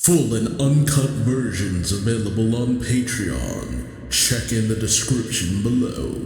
Full and uncut versions available on Patreon. Check in the description below.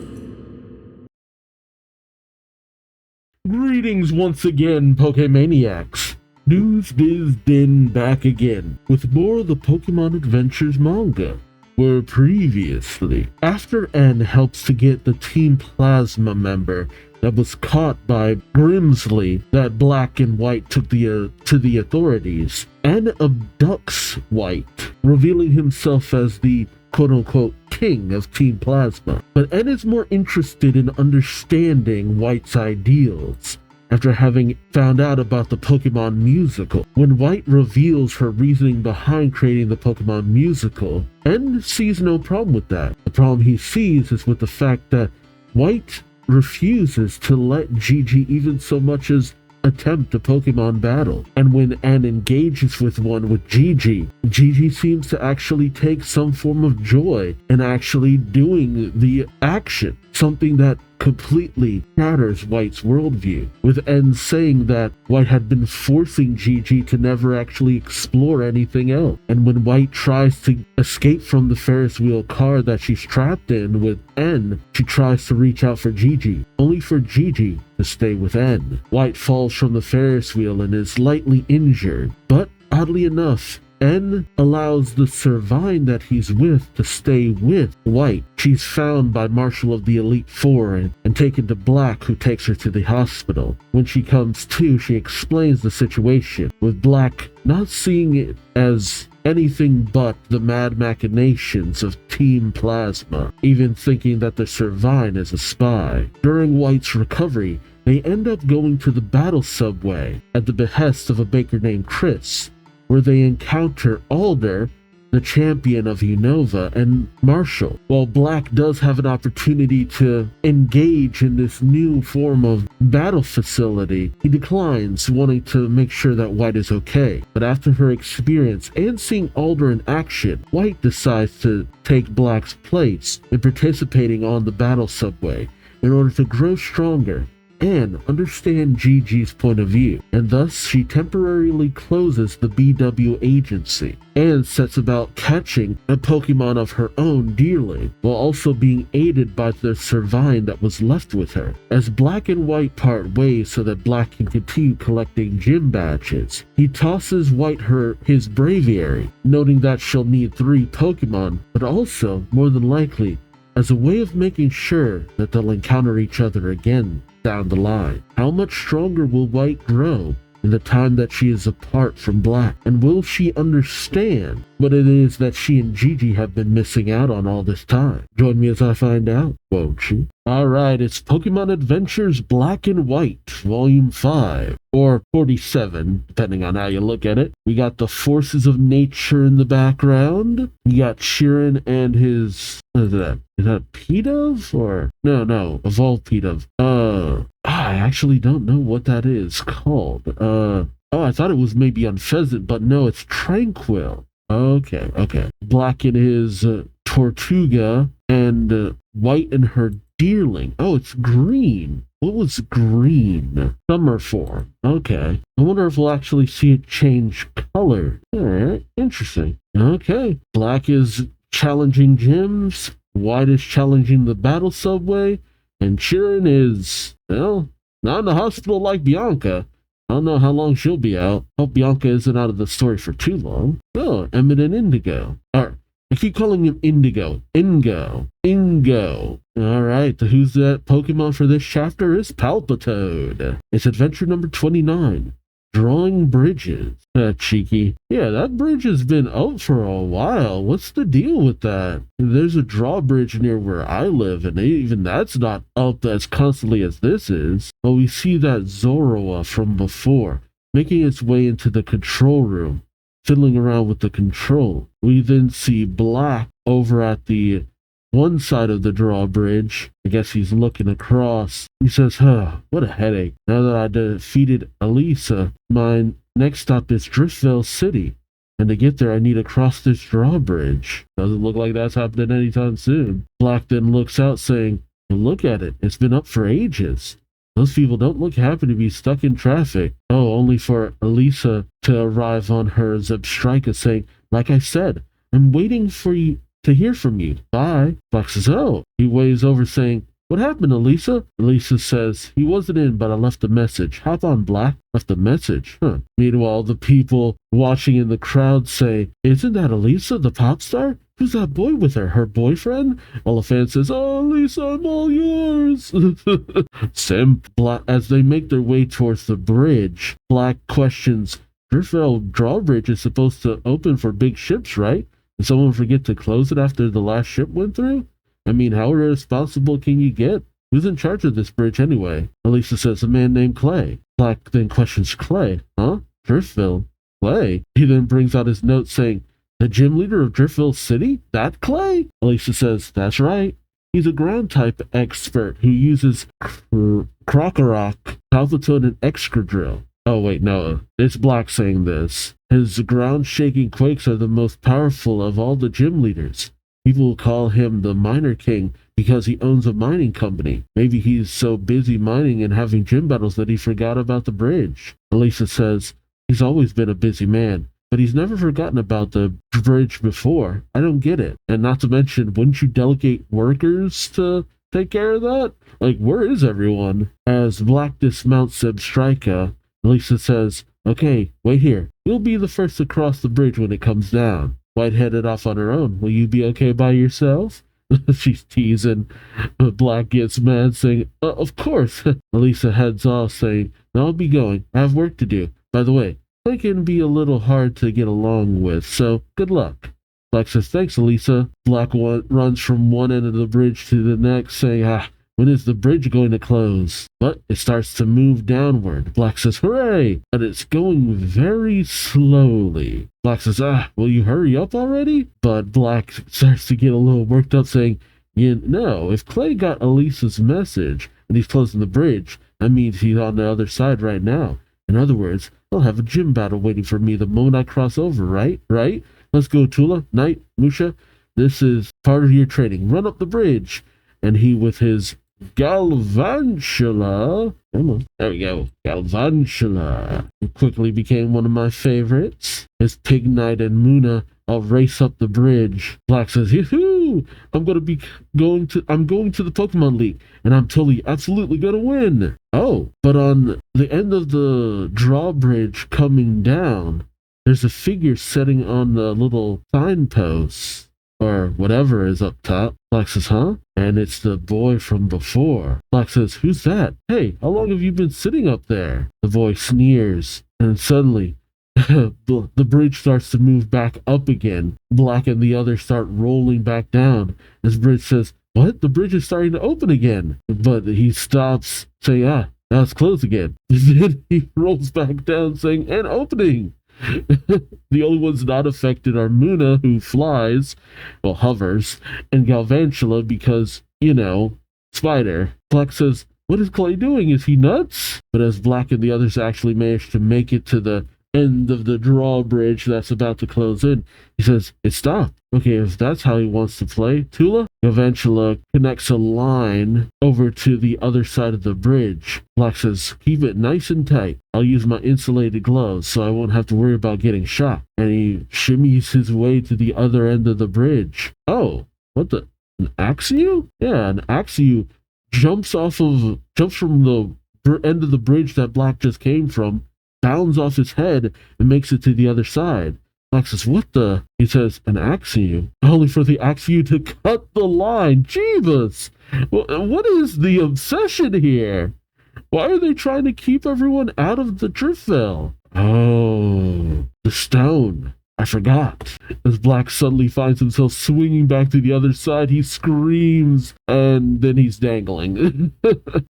Greetings once again, Pokemaniacs. Duuz-Diz-Din back again with more of the Pokemon Adventures manga. Where previously, after N helps to get the Team Plasma member that was caught by Grimsley that Black and White took to the authorities, N abducts White, revealing himself as the quote-unquote king of Team Plasma. But N is more interested in understanding White's ideals after having found out about the Pokemon musical. When White reveals her reasoning behind creating the Pokemon musical, N sees no problem with that. The problem he sees is with the fact that White refuses to let Gigi even so much as attempt a Pokemon battle. And when N engages with one with Gigi, Gigi seems to actually take some form of joy in actually doing the action, something that completely shatters White's worldview, with N saying that White had been forcing Gigi to never actually explore anything else. And when White tries to escape from the Ferris wheel car that she's trapped in with N, she tries to reach out for Gigi, only for Gigi to stay with N. White falls from the Ferris wheel and is lightly injured, but oddly enough, N allows the Servine that he's with to stay with White. She's found by Marshal of the Elite Four and taken to Black, who takes her to the hospital. When she comes to, she explains the situation, with Black not seeing it as anything but the mad machinations of Team Plasma, even thinking that the Servine is a spy. During White's recovery, they end up going to the battle subway at the behest of a baker named Chris, where they encounter Alder, the champion of Unova, and Marshall. While Black does have an opportunity to engage in this new form of battle facility, he declines, wanting to make sure that White is okay. But after her experience and seeing Alder in action, White decides to take Black's place in participating on the battle subway in order to grow stronger and understand Gigi's point of view, and thus she temporarily closes the BW agency and sets about catching a Pokemon of her own dearly, while also being aided by the Servine that was left with her. As Black and White part ways so that Black can continue collecting gym badges, he tosses White his Braviary, noting that she'll need 3 Pokemon, but also, more than likely, as a way of making sure that they'll encounter each other again down the line. How much stronger will White grow in the time that she is apart from Black? And will she understand what it is that she and Gigi have been missing out on all this time? Join me as I find out, won't you? Alright, it's Pokemon Adventures Black and White, Volume 5, or 47, depending on how you look at it. We got the forces of nature in the background. We got Sheeran and his... what is that? Is that Pidove? Or... No, Evolved Pidove. I actually don't know what that is called. Oh, I thought it was maybe Unpheasant, but no, it's Tranquil. Okay. Black in his Tortuga, and White in her Deerling. Oh, it's green. What was green? Summer form. Okay. I wonder if we'll actually see it change color. Alright, interesting. Okay. Black is challenging gyms. White is challenging the battle subway. And Chirin is, well, not in the hospital like Bianca. I don't know how long she'll be out. Hope Bianca isn't out of the story for too long. Oh, Emmett and Indigo. I keep calling him Indigo. Ingo. Alright, who's that Pokemon for this chapter is Palpitoad. It's adventure number 29. Drawing bridges. Cheeky. Yeah, that bridge has been up for a while. What's the deal with that? There's a drawbridge near where I live, and even that's not up as constantly as this is. But we see that Zoroa from before, making its way into the control room, fiddling around with the control. We then see Black over at the one side of the drawbridge. I guess he's looking across. He says, what a headache. Now that I defeated Elisa, my next stop is Driftvale City. And to get there, I need to cross this drawbridge. Doesn't look like that's happening anytime soon. Black then looks out saying, look at it. It's been up for ages. Those people don't look happy to be stuck in traffic. Oh, only for Elisa to arrive on her Zebstrika saying, like I said, I'm waiting for you to hear from you. Bye. Black says, oh. He waves over saying, what happened, Elisa? Elisa says, he wasn't in, but I left a message. Hop on, Black. Left a message? Huh. Meanwhile, the people watching in the crowd say, isn't that Elisa, the pop star? Who's that boy with her? Her boyfriend? While the fan says, oh, Elisa, I'm all yours. Simp. Black, as they make their way towards the bridge, Black questions, Driftwell drawbridge is supposed to open for big ships, right? Did someone forget to close it after the last ship went through? I mean, how irresponsible can you get? Who's in charge of this bridge anyway? Elisa says, a man named Clay. Black then questions Clay. Huh? Driftville? Clay? He then brings out his note saying, the gym leader of Driftville City? That Clay? Elisa says, that's right. He's a ground type expert who uses Krokorok, Palpatone, and Excadrill. Oh, wait, no. It's Black saying this. His ground-shaking quakes are the most powerful of all the gym leaders. People call him the Miner King because he owns a mining company. Maybe he's so busy mining and having gym battles that he forgot about the bridge. Elisa says, he's always been a busy man, but he's never forgotten about the bridge before. I don't get it. And not to mention, wouldn't you delegate workers to take care of that? Like, where is everyone? As Black dismounts Zebstrika, Elisa says, okay, wait here. You'll be the first to cross the bridge when it comes down. White headed off on her own. Will you be okay by yourself? She's teasing. Black gets mad, saying, of course. Elisa heads off, saying, I'll be going. I have work to do. By the way, they can be a little hard to get along with, so good luck. Black says, thanks, Elisa. Black runs from one end of the bridge to the next, saying, when is the bridge going to close? But it starts to move downward. Black says, hooray! But it's going very slowly. Black says, will you hurry up already? But Black starts to get a little worked up, saying, if Clay got Elisa's message and he's closing the bridge, that means he's on the other side right now. In other words, I'll have a gym battle waiting for me the moment I cross over, right? Right? Let's go, Tula, Knight, Musha. This is part of your training. Run up the bridge. And he, with his Galvantula. Come on. There we go. Galvantula. It quickly became one of my favorites. As Pig Knight and Muna all race up the bridge. Black says, yoo-hoo! I'm going to the Pokemon League, and I'm absolutely going to win. Oh, but on the end of the drawbridge coming down, there's a figure sitting on the little signpost. Or whatever is up top. Black says, huh? And it's the boy from before. Black says, who's that? Hey, how long have you been sitting up there? The boy sneers. And suddenly, the bridge starts to move back up again. Black and the others start rolling back down. As Bridge says, what? The bridge is starting to open again. But he stops, saying, now it's closed again. Then he rolls back down, saying, and opening. The only ones not affected are Muna, who flies, hovers, and Galvantula because, spider. Black says, what is Clay doing? Is he nuts? But as Black and the others actually manage to make it to the end of the drawbridge that's about to close in, he says, it stopped. Okay, if that's how he wants to play, Tula? Galvantula connects a line over to the other side of the bridge. Black says, keep it nice and tight. I'll use my insulated gloves so I won't have to worry about getting shot. And he shimmies his way to the other end of the bridge. Oh, what the? An Axew? Yeah, an Axew jumps from the end of the bridge that Black just came from, bounds off his head, and makes it to the other side. Black says, what the? He says, an Axew? Only for the Axew to cut the line. Jeebus! What is the obsession here? Why are they trying to keep everyone out of the Driftville? Oh, the stone. I forgot. As Black suddenly finds himself swinging back to the other side, he screams, and then he's dangling.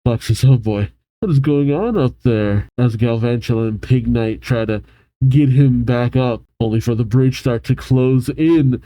Black says, oh boy, what is going on up there? As Galvantula and Pig Knight try to get him back up, only for the bridge start to close in.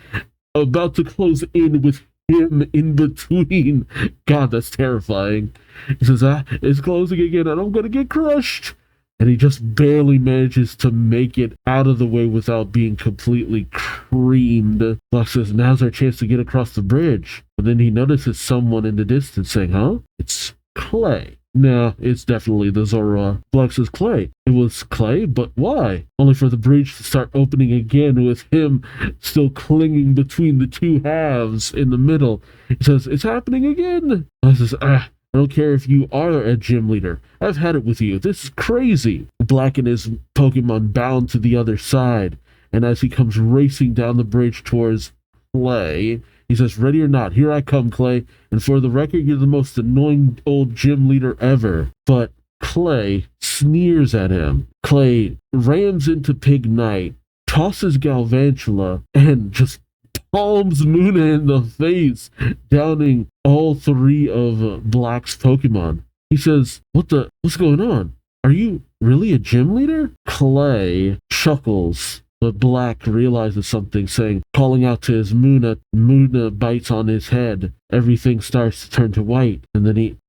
About to close in with him in between. God, that's terrifying. He says, it's closing again and I'm gonna get crushed. And he just barely manages to make it out of the way without being completely creamed. Black says, now's our chance to get across the bridge. But then he notices someone in the distance saying, huh? It's Clay. No, it's definitely the Zoroa. Black says, Clay. It was Clay, but why? Only for the bridge to start opening again with him still clinging between the two halves in the middle. He says, it's happening again. Black says, I don't care if you are a gym leader. I've had it with you. This is crazy. Black and his Pokemon bound to the other side. And as he comes racing down the bridge towards Clay, he says, ready or not, here I come, Clay. And for the record, you're the most annoying old gym leader ever. But Clay sneers at him. Clay rams into Pig Knight, tosses Galvantula, and just palms Muna in the face, downing all three of Black's Pokemon. He says, what's going on? Are you really a gym leader? Clay chuckles. But Black realizes something, calling out to his Muna. Muna bites on his head. Everything starts to turn to white, and then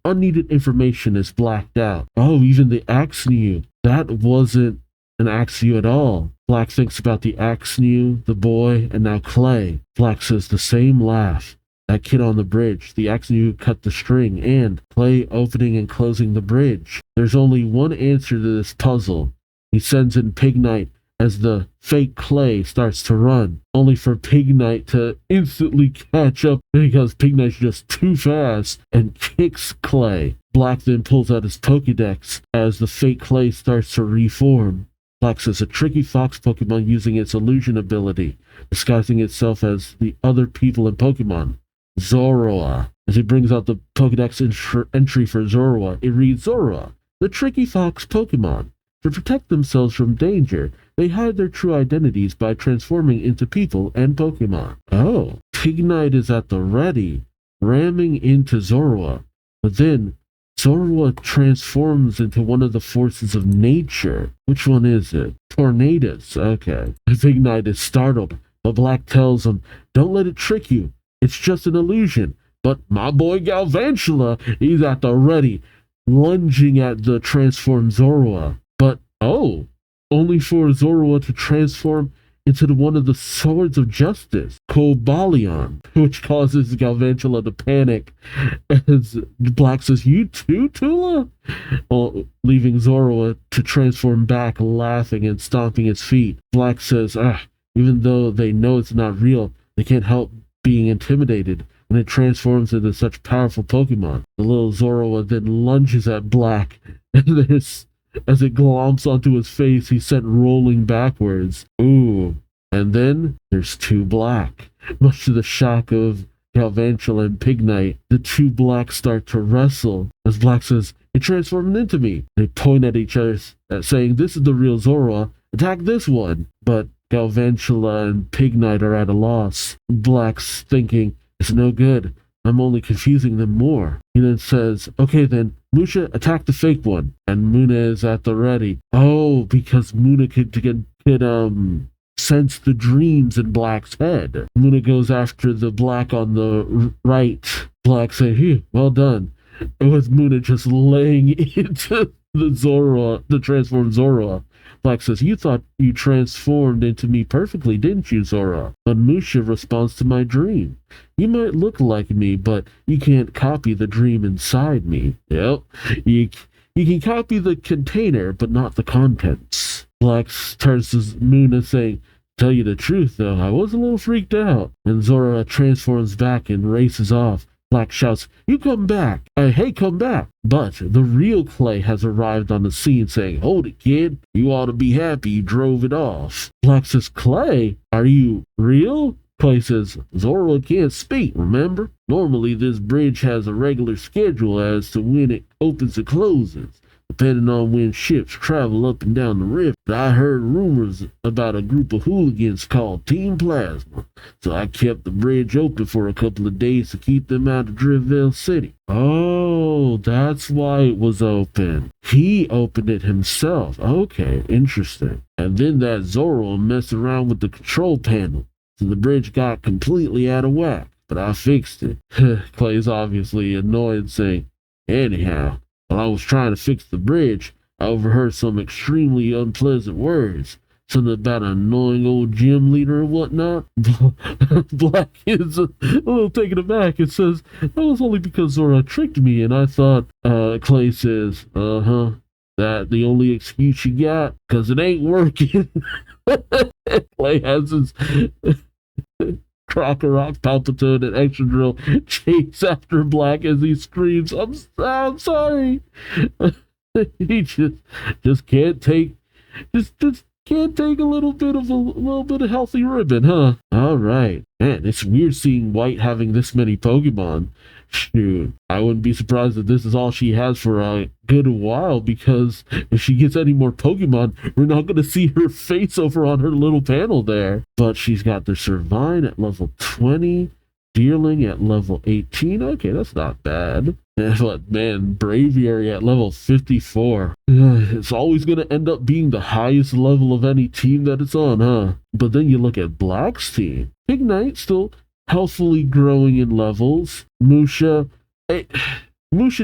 unneeded information is blacked out. Oh, even the Axnew. That wasn't an Axnew at all. Black thinks about the Axnew, the boy, and now Clay. Black says the same laugh. That kid on the bridge, the Axnew who cut the string, and Clay opening and closing the bridge. There's only one answer to this puzzle. He sends in Pig Knight as the fake Clay starts to run, only for Pig Knight to instantly catch up because Pig Knight's just too fast and kicks Clay. Black then pulls out his Pokédex as the fake Clay starts to reform. Black says a tricky fox Pokemon using its illusion ability, disguising itself as the other people in Pokemon. Zoroa. As he brings out the Pokédex entry for Zoroa, it reads Zoroa, the tricky fox Pokemon. To protect themselves from danger, they hide their true identities by transforming into people and Pokemon. Oh, Pig Knight is at the ready, ramming into Zoroa. But then, Zoroa transforms into one of the forces of nature. Which one is it? Tornadus. Okay. Pig Knight is startled, but Black tells him, don't let it trick you. It's just an illusion. But my boy Galvantula, he's at the ready, lunging at the transformed Zoroa. But, only for Zoroa to transform into one of the Swords of Justice, Cobalion, which causes Galvantula to panic as Black says, you too, Tula? Well, leaving Zoroa to transform back, laughing and stomping its feet. Black says, even though they know it's not real, they can't help being intimidated when it transforms into such powerful Pokemon. The little Zoroa then lunges at Black, and as it glomps onto his face, he's sent rolling backwards. Ooh. And then there's two Black. Much to the shock of Galvantula and Pig Knight, the two Blacks start to wrestle. As Black says, it transformed into me. They point at each other, saying, this is the real Zoroa. Attack this one. But Galvantula and Pig Knight are at a loss. Black's thinking, it's no good. I'm only confusing them more. He then says, okay then, Musha, attack the fake one. And Muna is at the ready. Oh, because Muna could sense the dreams in Black's head. Muna goes after the Black on the right. Black say, hey, well done. With Muna just laying into the transformed Zoroa. Black says, you thought you transformed into me perfectly, didn't you, Zoroa? But Musha responds to my dream. You might look like me, but you can't copy the dream inside me. Yep, you can copy the container, but not the contents. Black turns to Muna saying, tell you the truth, though, I was a little freaked out. And Zoroa transforms back and races off. Black shouts, you come back. Hey, come back. But the real Clay has arrived on the scene saying, hold it, kid. You ought to be happy you drove it off. Black says, Clay, are you real? Clay says, Zoroa can't speak, remember? Normally this bridge has a regular schedule as to when it opens and closes, depending on when ships travel up and down the river. But I heard rumors about a group of hooligans called Team Plasma, so I kept the bridge open for a couple of days to keep them out of Driftvale City. Oh, that's why it was open. He opened it himself. Okay, interesting. And then that Zoroa messed around with the control panel, so the bridge got completely out of whack. But I fixed it. Clay's obviously annoyed, saying, anyhow, while I was trying to fix the bridge, I overheard some extremely unpleasant words. something about an annoying old gym leader or whatnot. Black is a little taken aback and says, that was only because Zora tricked me and I thought, Clay says, that the only excuse you got, because it ain't working. Clay has his Crocker Rock, Palpatine, and Extra Drill chase after Black as he screams, I'm sorry. He just can't take just can't take a little bit of healthy ribbon, huh? All right, man. It's weird seeing White having this many Pokemon. Shoot, I wouldn't be surprised if this is all she has for a good while, because if she gets any more Pokemon, we're not going to see her face over on her little panel there. But she's got the Servine at level 20, Deerling at level 18. Okay, that's not bad. But man, Braviary at level 54. It's always going to end up being the highest level of any team that it's on, huh? But then you look at Black's team. Ignite still healthily growing in levels. Musha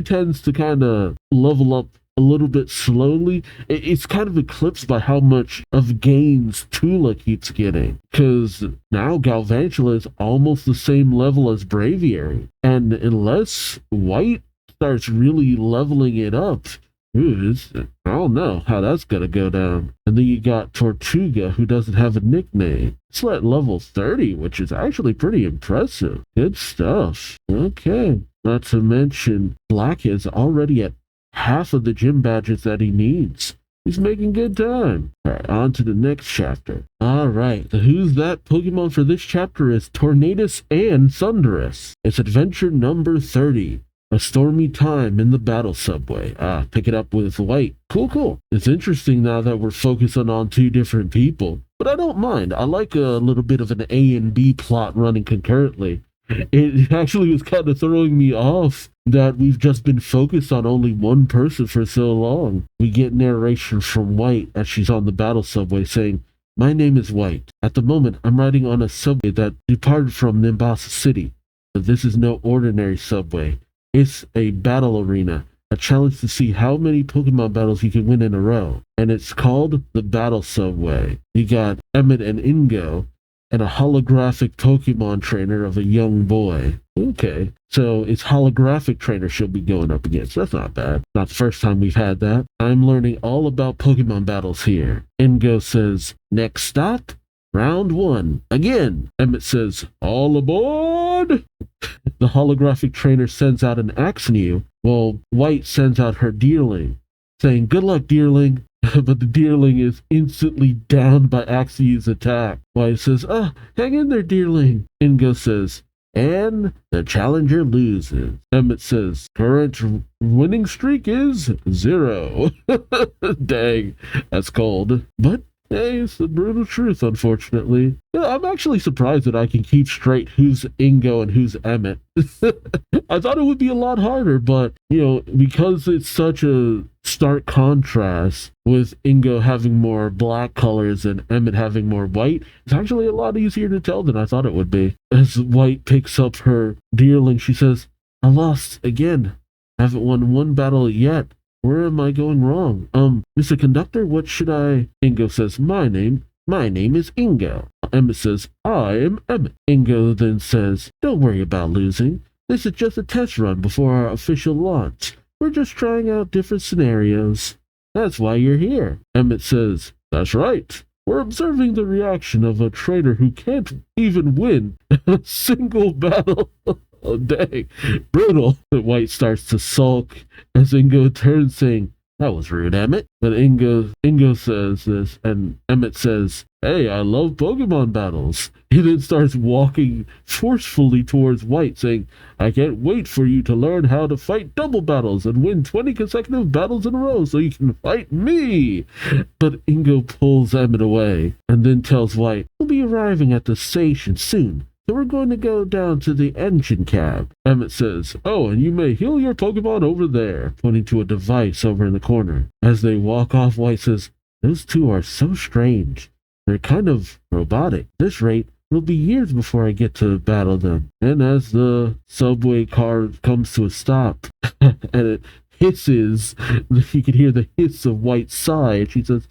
tends to kind of level up a little bit slowly. It's kind of eclipsed by how much of gains Tula keeps getting, because now Galvantula is almost the same level as Braviary, and unless White starts really leveling it up, I don't know how that's gonna go down. And then you got Tortuga, who doesn't have a nickname. It's at level 30, which is actually pretty impressive. Good stuff. Okay. Not to mention, Black is already at half of the gym badges that he needs. He's making good time. Alright, on to the next chapter. Alright, the Who's That Pokemon for this chapter is Tornadus and Thunderous. It's adventure number 30. A stormy time in the battle subway. Pick it up with White. Cool. It's interesting now that we're focusing on two different people, but I don't mind. I like a little bit of an A and B plot running concurrently. It actually was kind of throwing me off that we've just been focused on only one person for so long. We get narration from White as she's on the battle subway saying, "My name is White. At the moment, I'm riding on a subway that departed from Nimbasa City. But this is no ordinary subway. It's a battle arena, a challenge to see how many Pokemon battles you can win in a row. And it's called the Battle Subway. You got Emmett and Ingo, and a holographic Pokemon trainer of a young boy." Okay, so it's holographic trainer she'll be going up against. That's not bad. Not the first time we've had that. I'm learning all about Pokemon battles here. Ingo says, "Next stop, round 1. Again." Emmett says, "All aboard!" The holographic trainer sends out an Axnew, while White sends out her Deerling, saying, "Good luck, Deerling." But the Deerling is instantly downed by Axnew's attack. White says, "Hang in there, Deerling." Ingo says, "And the challenger loses." Emmett says, "Current winning streak is 0. Dang, that's cold. But hey, it's the brutal truth, unfortunately. Yeah, I'm actually surprised that I can keep straight who's Ingo and who's Emmett. I thought it would be a lot harder, but, because it's such a stark contrast with Ingo having more black colors and Emmett having more white, it's actually a lot easier to tell than I thought it would be. As White picks up her Deerling, she says, "I lost again. Haven't won one battle yet. Where am I going wrong? Mr. Conductor, what should I..." Ingo says, My name is Ingo." Emmett says, "I am Emmett." Ingo then says, "Don't worry about losing. This is just a test run before our official launch. We're just trying out different scenarios. That's why you're here." Emmett says, "That's right. We're observing the reaction of a trainer who can't even win a single battle." Oh, dang. Brutal. White starts to sulk as Ingo turns, saying, "That was rude, Emmett." But Ingo says this, and Emmett says, "Hey, I love Pokemon battles." He then starts walking forcefully towards White, saying, "I can't wait for you to learn how to fight double battles and win 20 consecutive battles in a row so you can fight me." But Ingo pulls Emmett away and then tells White, "We'll be arriving at the station soon. So we're going to go down to the engine cab." Emmett says, "Oh, and you may heal your Pokemon over there," pointing to a device over in the corner. As they walk off, White says, "Those two are so strange. They're kind of robotic. At this rate, it'll be years before I get to battle them." And as the subway car comes to a stop, and it hisses. You can hear the hiss of White's sigh, and she says,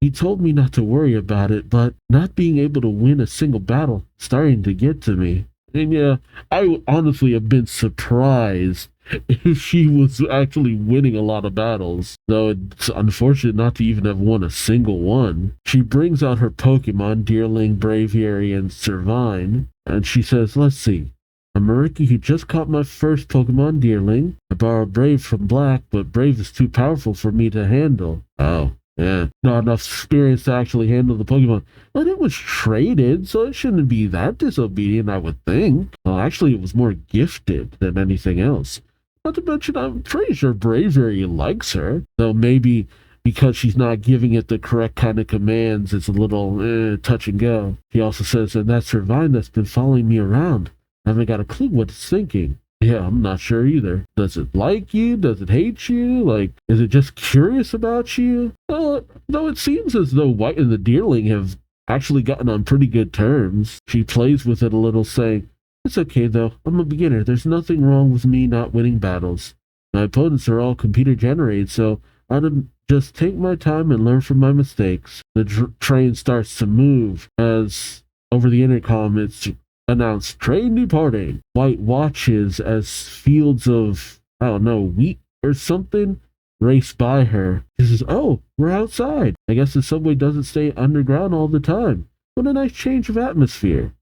he told me not to worry about it, but not being able to win a single battle starting to get to me. And yeah, I would honestly have been surprised if she was actually winning a lot of battles, though it's unfortunate not to even have won a single one. She brings out her Pokemon, Deerling, Braviary, and Servine, and she says, let's see. I'm a rookie who just caught my first Pokemon, Deerling. I borrowed Brave from Black, but Brave is too powerful for me to handle. Oh, yeah. Not enough experience to actually handle the Pokemon. But it was traded, so it shouldn't be that disobedient, I would think. Well, actually, it was more gifted than anything else. Not to mention, I'm pretty sure Bravery likes her, though maybe because she's not giving it the correct kind of commands, it's a little touch and go. He also says, and that's Servine that's been following me around. I haven't got a clue what it's thinking. Yeah, I'm not sure either. Does it like you? Does it hate you? Like, is it just curious about you? Though it seems as though White and the Deerling have actually gotten on pretty good terms. She plays with it a little, saying, it's okay though, I'm a beginner. There's nothing wrong with me not winning battles. My opponents are all computer generated, so I'd just take my time and learn from my mistakes. The train starts to move as over the intercom it's announced train departing. White watches as fields of, I don't know, wheat or something race by her. She says, oh, we're outside. I guess the subway doesn't stay underground all the time. What a nice change of atmosphere.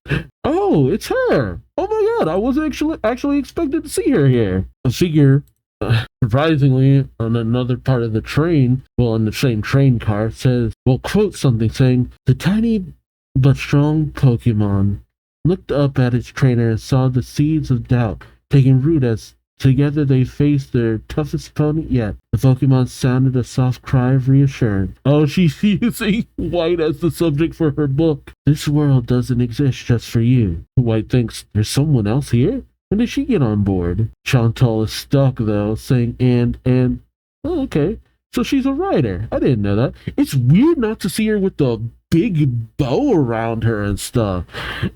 Oh, it's her. Oh my god, I wasn't actually expected to see her here. A figure, surprisingly, on another part of the train, well, in the same train car, says, well, quote something saying, the tiny but strong Pokemon looked up at its trainer and saw the seeds of doubt taking root as together they faced their toughest opponent yet. The Pokemon sounded a soft cry of reassurance. Oh, she's using White as the subject for her book. This world doesn't exist just for you. White thinks, there's someone else here? When did she get on board? Chantal is stuck, though, saying, and, oh, okay. So she's a writer. I didn't know that. It's weird not to see her with the big bow around her and stuff.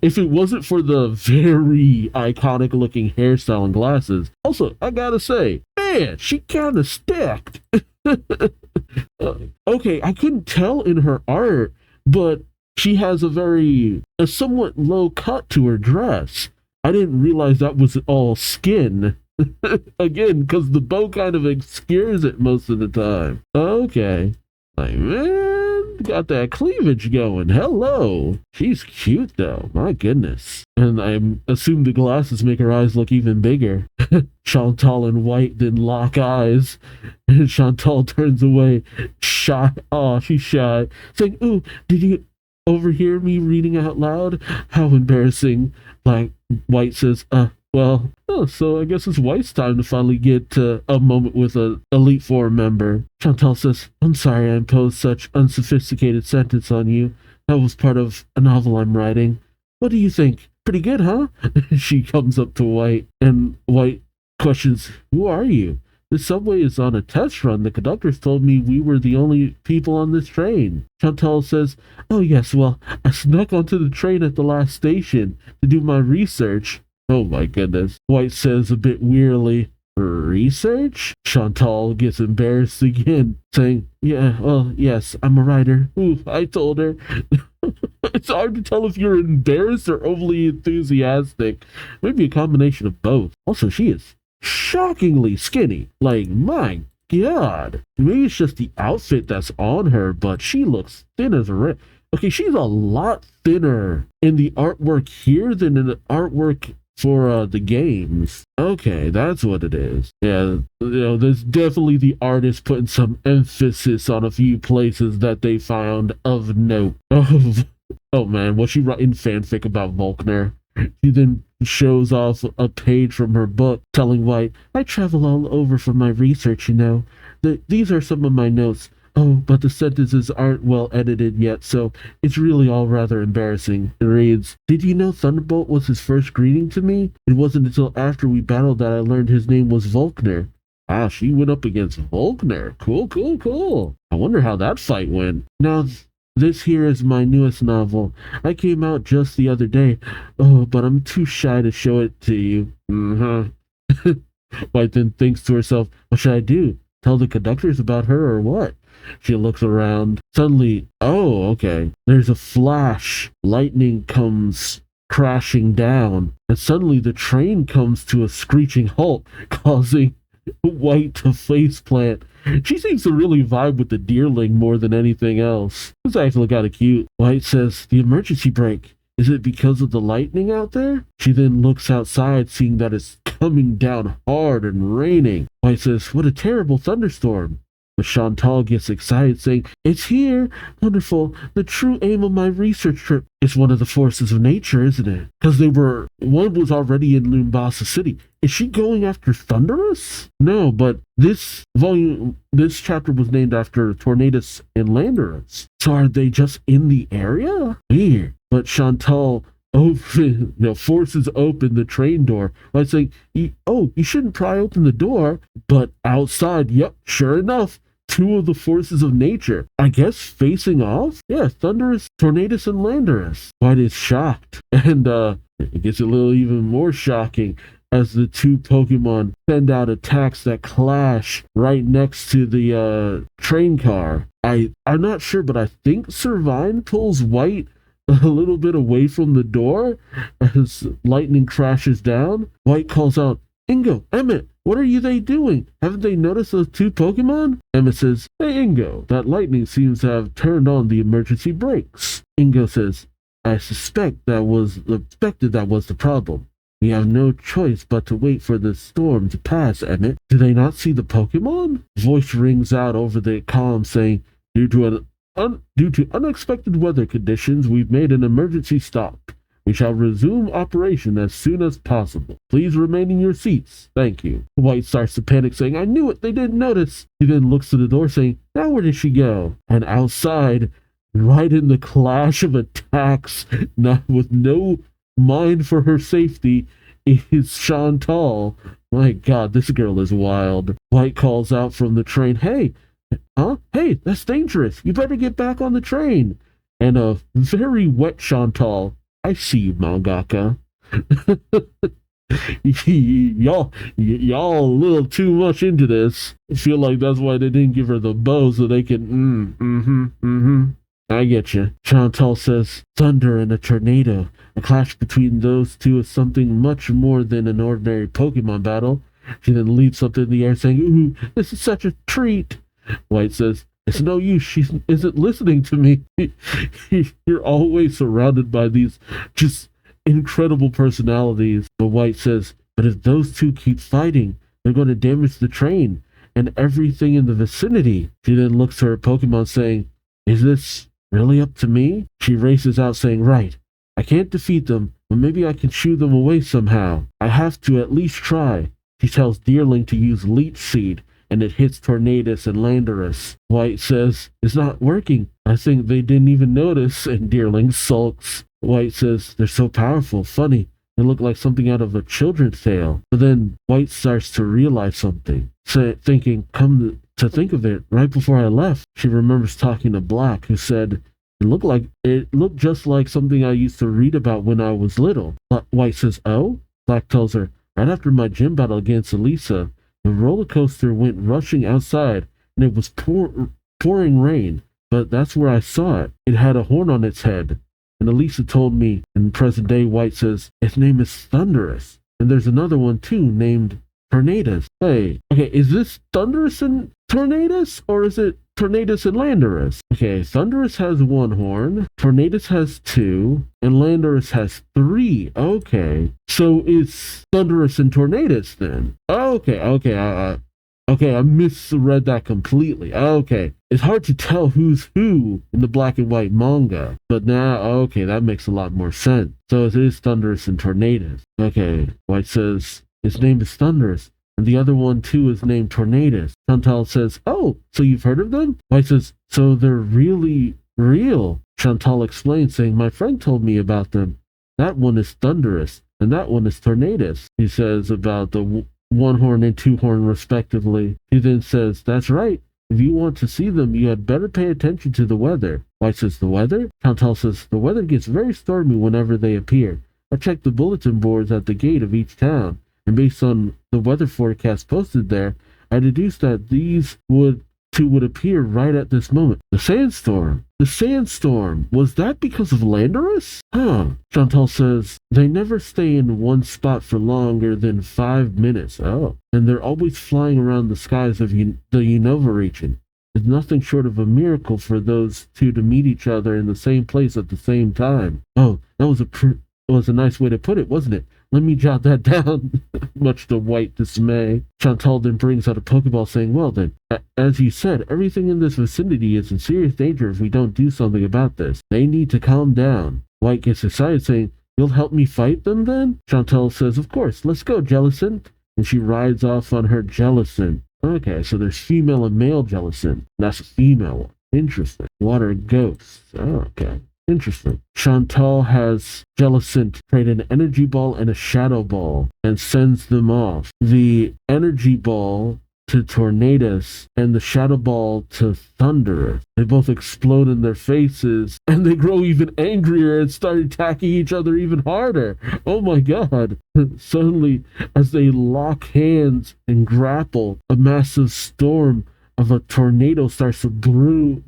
If it wasn't for the very iconic looking hairstyle and glasses. Also, I gotta say, man, she kinda stacked. Okay, I couldn't tell in her art, but she has a somewhat low cut to her dress. I didn't realize that was all skin. Again, because the bow kind of obscures it most of the time. Okay. Like, man, got that cleavage going. Hello. She's cute, though. My goodness. And I assume the glasses make her eyes look even bigger. Chantal and White then lock eyes. And Chantal turns away. Shy. Oh, she's shy. Saying, ooh, did you overhear me reading out loud? How embarrassing. Like, White says, well, so I guess it's White's time to finally get a moment with an Elite Four member. Chantal says, I'm sorry I imposed such unsophisticated sentence on you. That was part of a novel I'm writing. What do you think? Pretty good, huh? She comes up to White, and White questions, who are you? The subway is on a test run. The conductors told me we were the only people on this train. Chantal says, oh yes, well, I snuck onto the train at the last station to do my research. Oh my goodness. White says a bit wearily, research? Chantal gets embarrassed again, saying, yeah, well, yes, I'm a writer. Ooh, I told her. It's hard to tell if you're embarrassed or overly enthusiastic. Maybe a combination of both. Also, she is shockingly skinny. Like, my god. Maybe it's just the outfit that's on her, but she looks thin as a rail. Okay, she's a lot thinner in the artwork here than in the artwork for the games. Okay, that's what it is. Yeah, there's definitely the artist putting some emphasis on a few places that they found of note. Oh man, was she writing fanfic about Volkner? She then shows off a page from her book telling White, I travel all over for my research, you know. These are some of my notes. Oh, but the sentences aren't well edited yet, so it's really all rather embarrassing. It reads, did you know Thunderbolt was his first greeting to me? It wasn't until after we battled that I learned his name was Volkner. Ah, she went up against Volkner. Cool. I wonder how that fight went. Now, this here is my newest novel. I came out just the other day. Oh, but I'm too shy to show it to you. White then thinks to herself, what should I do? Tell the conductors about her or what? She looks around. Suddenly, oh, okay. There's a flash. Lightning comes crashing down, and suddenly the train comes to a screeching halt, causing White to faceplant. She seems to really vibe with the deerling more than anything else. It's actually kind of cute. White says, the emergency brake. Is it because of the lightning out there? She then looks outside, seeing that it's coming down hard and raining. White says, what a terrible thunderstorm. But Chantal gets excited, saying, it's here! Wonderful! The true aim of my research trip. It's one of the forces of nature, isn't it? Because one was already in Lumbasa City. Is she going after Thunderous? No, but this chapter was named after Tornadus and Landorus. So are they just in the area? Weird. But Chantal forces open the train door by saying, you shouldn't pry open the door. But outside, yep, sure enough, two of the forces of nature, I guess facing off? Yeah, Thunderous, Tornadus, and Landorus. White is shocked. And it gets a little even more shocking as the two Pokemon send out attacks that clash right next to the train car. I'm not sure, but I think Servine pulls White a little bit away from the door as lightning crashes down. White calls out, Ingo, Emmett, what are they doing? Haven't they noticed those two Pokemon? Emmett says, hey Ingo, that lightning seems to have turned on the emergency brakes. Ingo says, I suspected that was the problem. We have no choice but to wait for the storm to pass, Emmett. Do they not see the Pokemon? Voice rings out over the comm saying, due to unexpected weather conditions, we've made an emergency stop. We shall resume operation as soon as possible. Please remain in your seats. Thank you. White starts to panic, saying, I knew it. They didn't notice. He then looks to the door, saying, now where did she go? And outside, right in the clash of attacks, with no mind for her safety, is Chantal. My God, this girl is wild. White calls out from the train, Hey, that's dangerous. You better get back on the train. And a very wet Chantal, I see you, mangaka. y'all a little too much into this. I feel like that's why they didn't give her the bow so they can, I get you. Chantal says, thunder and a tornado. A clash between those two is something much more than an ordinary Pokemon battle. She then leaps up in the air saying, ooh, this is such a treat. White says, it's no use, she isn't listening to me. You're always surrounded by these just incredible personalities. But White says, but if those two keep fighting, they're going to damage the train and everything in the vicinity. She then looks to her Pokemon saying, is this really up to me? She races out saying, right, I can't defeat them, but maybe I can shoo them away somehow. I have to at least try. She tells Deerling to use Leech Seed, and it hits Tornadus and Landorus. White says, it's not working. I think they didn't even notice, and Deerling sulks. White says, they're so powerful, funny. They look like something out of a children's tale. But then White starts to realize something, thinking, come to think of it, right before I left, she remembers talking to Black, who said, it looked just like something I used to read about when I was little. White says, oh? Black tells her, right after my gym battle against Elisa, the roller coaster went rushing outside, and it was pouring rain, but that's where I saw it. It had a horn on its head. And Elisa told me, in present day, White says, its name is Thunderous. And there's another one too, named Tornadus. Hey, okay, is this Thunderous and Tornadus, or is it Tornadus and Landorus? Okay, Thunderous has one horn, Tornadus has two, and Landorus has three. Okay, so it's Thunderous and Tornadus then. Okay, I misread that completely. Okay, it's hard to tell who's who in the black and white manga, but now, okay, that makes a lot more sense. So it is Thunderous and Tornadus. Okay, White says, his name is Thunderous, and the other one too is named Tornadus. Chantal says, oh, so you've heard of them? White says, so they're really real. Chantal explains, saying, my friend told me about them. That one is Thunderous, and that one is Tornadus. He says about the one horn and two horn respectively. He then says, that's right. If you want to see them, you had better pay attention to the weather. White says, the weather? Chantal says, the weather gets very stormy whenever they appear. I checked the bulletin boards at the gate of each town. and based on the weather forecast posted there, I deduced that these two would appear right at this moment. The sandstorm. The sandstorm. Was that because of Landorus? Huh. Chantal says, they never stay in one spot for longer than 5 minutes. Oh. And they're always flying around the skies of the Unova region. It's nothing short of a miracle for those two to meet each other in the same place at the same time. Oh, that was a nice way to put it, wasn't it? Let me jot that down, much to White dismay. Chantal then brings out a Pokeball saying, well then, as you said, everything in this vicinity is in serious danger if we don't do something about this. They need to calm down. White gets excited saying, you'll help me fight them then? Chantal says, of course, let's go, Jellicent. And she rides off on her Jellicent. Okay, so there's female and male Jellicent. That's a female one. Interesting. Water ghosts. Oh, okay. Interesting. Chantal has Jellicent create an energy ball and a shadow ball and sends them off. The energy ball to Tornadus and the shadow ball to Thunderous. They both explode in their faces and they grow even angrier and start attacking each other even harder. Oh my god. Suddenly, as they lock hands and grapple, a massive storm of a tornado starts to brew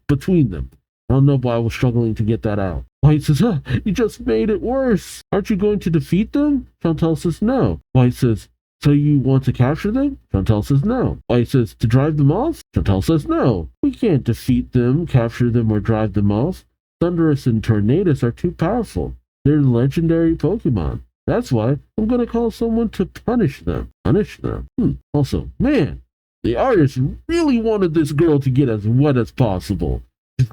between them. I don't know why I was struggling to get that out. White says, you just made it worse. Aren't you going to defeat them? Chantal says, no. White says, so you want to capture them? Chantal says, no. White says, to drive them off? Chantal says, no. We can't defeat them, capture them, or drive them off. Thunderous and Tornadus are too powerful. They're legendary Pokemon. That's why I'm going to call someone to punish them. Punish them? Also, man, the artist really wanted this girl to get as wet as possible.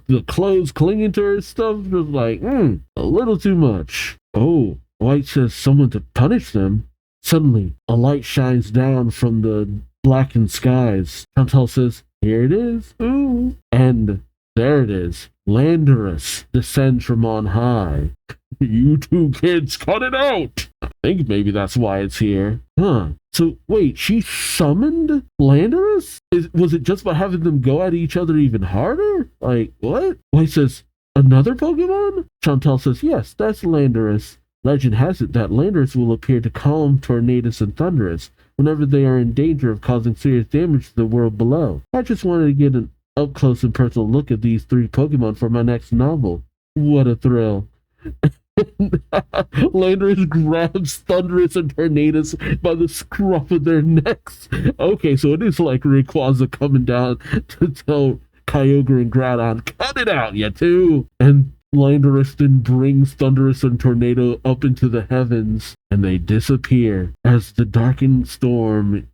The clothes clinging to her stuff was like, a little too much. Oh, White says someone to punish them. Suddenly, a light shines down from the blackened skies. Chantal says, here it is. Ooh. And there it is. Landorus descends from on high. You two kids, cut it out! I think maybe that's why it's here. Huh. So, wait, she summoned Landorus? Was it just by having them go at each other even harder? Like, what? White says, another Pokemon? Chantal says, yes, that's Landorus. Legend has it that Landorus will appear to calm Tornadus and Thunderous whenever they are in danger of causing serious damage to the world below. I just wanted to get an up-close and personal look at these three Pokemon for my next novel. What a thrill. Landorus grabs Thunderous and Tornadus by the scruff of their necks. Okay, so it is like Rayquaza coming down to tell Kyogre and Groudon, cut it out, you two! And Landorus then brings Thunderous and Tornado up into the heavens, and they disappear as the darkened storm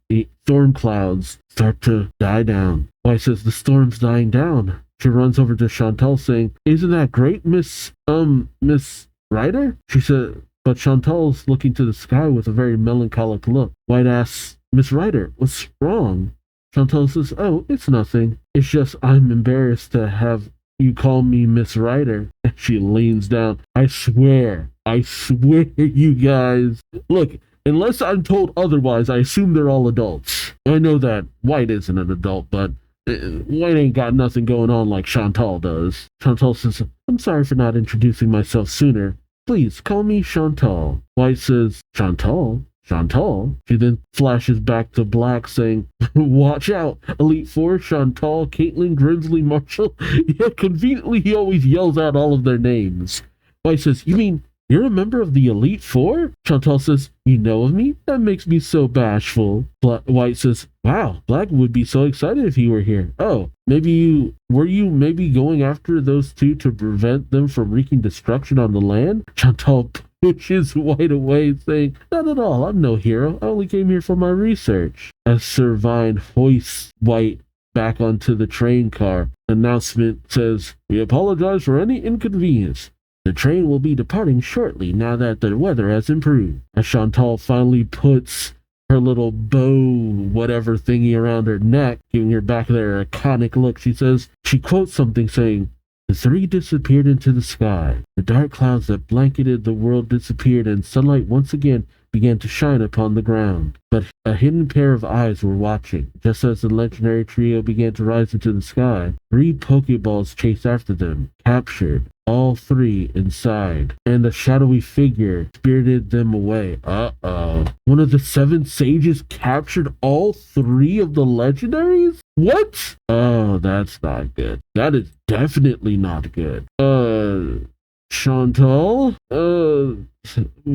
clouds start to die down. White says the storm's dying down. She runs over to Chantal saying, isn't that great, Miss Ryder? She said, but Chantal's looking to the sky with a very melancholic look. White asks, Miss Ryder, what's wrong? Chantal says, oh, it's nothing. It's just I'm embarrassed to have you call me Miss Ryder. And she leans down. I swear, you guys. Look, unless I'm told otherwise, I assume they're all adults. I know that White isn't an adult, but White ain't got nothing going on like Chantal does. Chantal says, I'm sorry for not introducing myself sooner. Please call me Chantal. White says, Chantal? Chantal? She then flashes back to Black saying, watch out, Elite Four, Chantal, Caitlin, Grimsley, Marshall. Yeah, conveniently he always yells out all of their names. White says, you mean you're a member of the Elite Four? Chantal says, you know of me? That makes me so bashful. White says, wow, Black would be so excited if he were here. Oh, were you going after those two to prevent them from wreaking destruction on the land? Chantal pushes White away, saying, not at all, I'm no hero. I only came here for my research. As Sir Vine hoists White back onto the train car, announcement says, we apologize for any inconvenience. The train will be departing shortly now that the weather has improved. As Chantal finally puts her little bow whatever thingy around her neck, giving her back their iconic look, she quotes something saying, the three disappeared into the sky. The dark clouds that blanketed the world disappeared and sunlight once again began to shine upon the ground. But a hidden pair of eyes were watching. Just as the legendary trio began to rise into the sky, 3 Pokeballs chased after them, captured. all three inside, and a shadowy figure spirited them away. Uh-oh. One of the 7 sages captured all 3 of the legendaries? What? Oh, that's not good. That is definitely not good. Chantal?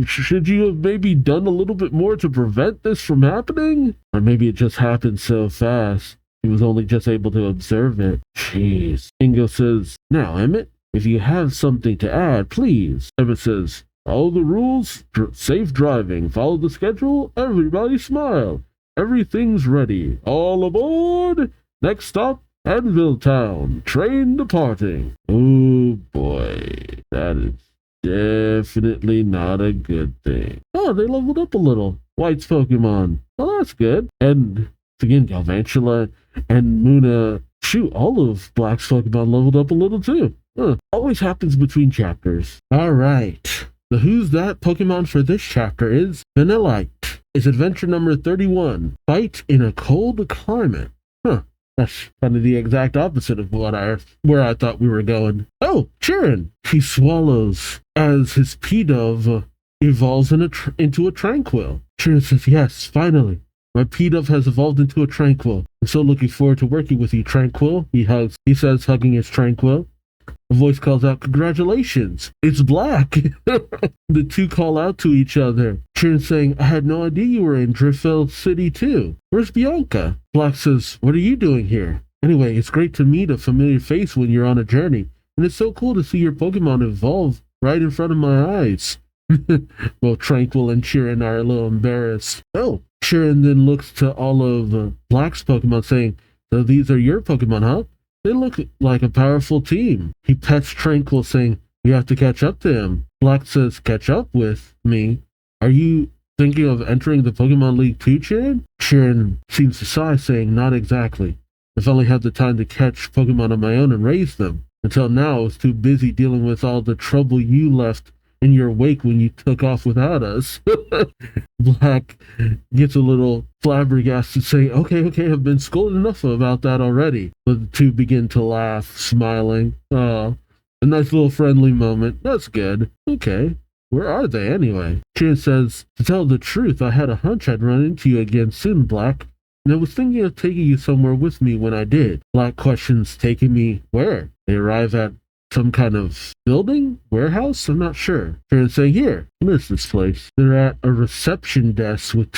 Should you have maybe done a little bit more to prevent this from happening? Or maybe it just happened so fast. He was only just able to observe it. Jeez. Ingo says, now, Emmett, if you have something to add, please. Emmett says, follow the rules, safe driving, follow the schedule, everybody smile. Everything's ready. All aboard. Next stop, Anvil Town. Train departing. Oh boy. That is definitely not a good thing. Oh, they leveled up a little. White's Pokemon. Well, that's good. And again, Galvantula and Luna. Shoot, all of Black's Pokemon leveled up a little too. Always happens between chapters. Alright. The Who's That Pokemon for this chapter is Vanillite. It's adventure number 31. Fight in a cold climate. That's kind of the exact opposite of where I thought we were going. Oh, Chirin! He swallows as his P-Dove evolves into a Tranquil. Chirin says, yes, finally. My P-Dove has evolved into a Tranquil. I'm so looking forward to working with you, Tranquil. He says, hugging his Tranquil. A voice calls out, congratulations, it's Black. The two call out to each other. Chirin saying, I had no idea you were in Driftville City too. Where's Bianca? Black says, what are you doing here? Anyway, it's great to meet a familiar face when you're on a journey, and it's so cool to see your Pokemon evolve right in front of my eyes. Both Tranquil and Chirin are a little embarrassed. Oh, Chirin then looks to all of Black's Pokemon saying, so these are your Pokemon, huh? They look like a powerful team. He pets Tranquil saying, we have to catch up to him. Black says, catch up with me? Are you thinking of entering the Pokemon League too, Chirin? Chirin seems to sigh saying, not exactly. I've only had the time to catch Pokemon on my own and raise them. Until now, I was too busy dealing with all the trouble you left in your wake when you took off without us. Black gets a little flabbergasted saying, okay, I've been scolded enough about that already. But the two begin to laugh, smiling. A nice little friendly moment. That's good. Okay, where are they anyway? Chirin says, to tell the truth, I had a hunch I'd run into you again soon, Black. And I was thinking of taking you somewhere with me when I did. Black questions, taking me where? They arrive at some kind of building? Warehouse? I'm not sure. Chirin saying, here, what is this place? They're at a reception desk with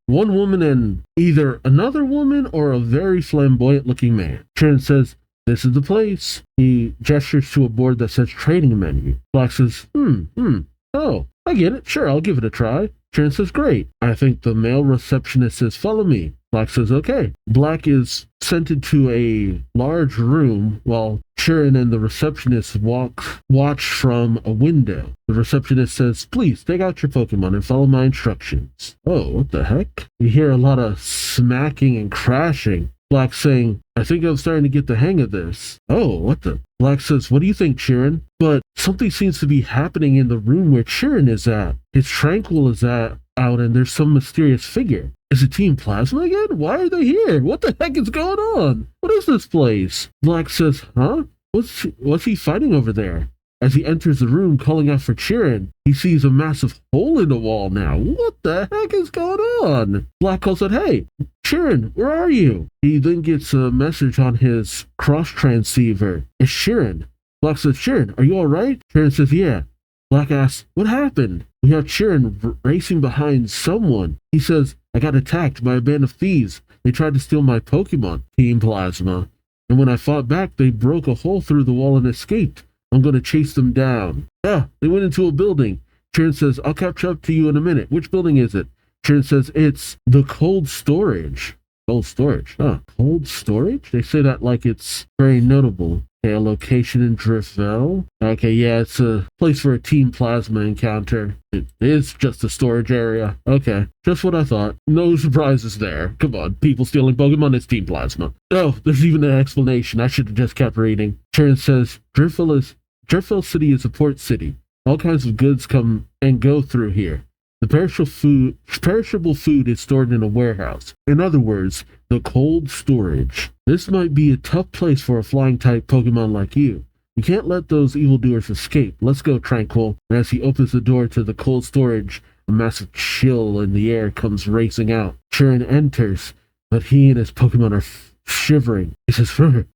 one woman and either another woman or a very flamboyant looking man. Chirin says, this is the place. He gestures to a board that says trading menu. Black says, oh, I get it. Sure, I'll give it a try. Chirin says, great. I think the male receptionist says, follow me. Black says, okay. Black is sent into a large room while Chirin and the receptionist watch from a window. The receptionist says, please take out your Pokemon and follow my instructions. Oh, what the heck? You hear a lot of smacking and crashing. Black saying, I think I'm starting to get the hang of this. Oh, what the? Black says, what do you think, Chirin? But something seems to be happening in the room where Chirin is at. His Tranquil is out and there's some mysterious figure. Is it Team Plasma again? Why are they here? What the heck is going on? What is this place? Black says, huh? What's he fighting over there? As he enters the room calling out for Chirin, he sees a massive hole in the wall now. What the heck is going on? Black calls out, hey, Chirin, where are you? He then gets a message on his cross transceiver. It's Chirin. Black says, Chirin, are you alright? Chirin says, yeah. Black asks, what happened? We have Chirin racing behind someone. He says, I got attacked by a band of thieves. They tried to steal my Pokemon, Team Plasma. And when I fought back, they broke a hole through the wall and escaped. I'm going to chase them down. They went into a building. Chirin says, I'll catch up to you in a minute. Which building is it? Chirin says, it's the cold storage. Cold storage? Cold storage? They say that like it's very notable. Okay, a location in Driftville. Okay, yeah, it's a place for a Team Plasma encounter. It is just a storage area. Okay, just what I thought. No surprises there. Come on, people stealing Pokemon, it's Team Plasma. Oh, there's even an explanation. I should have just kept reading. Chirin says, Driftville City is a port city. All kinds of goods come and go through here. The perishable food is stored in a warehouse. In other words, the cold storage. This might be a tough place for a flying type Pokemon like you. You can't let those evildoers escape. Let's go, Tranquil. And as he opens the door to the cold storage, a massive chill in the air comes racing out. Chirin enters, but he and his Pokemon are shivering. He says,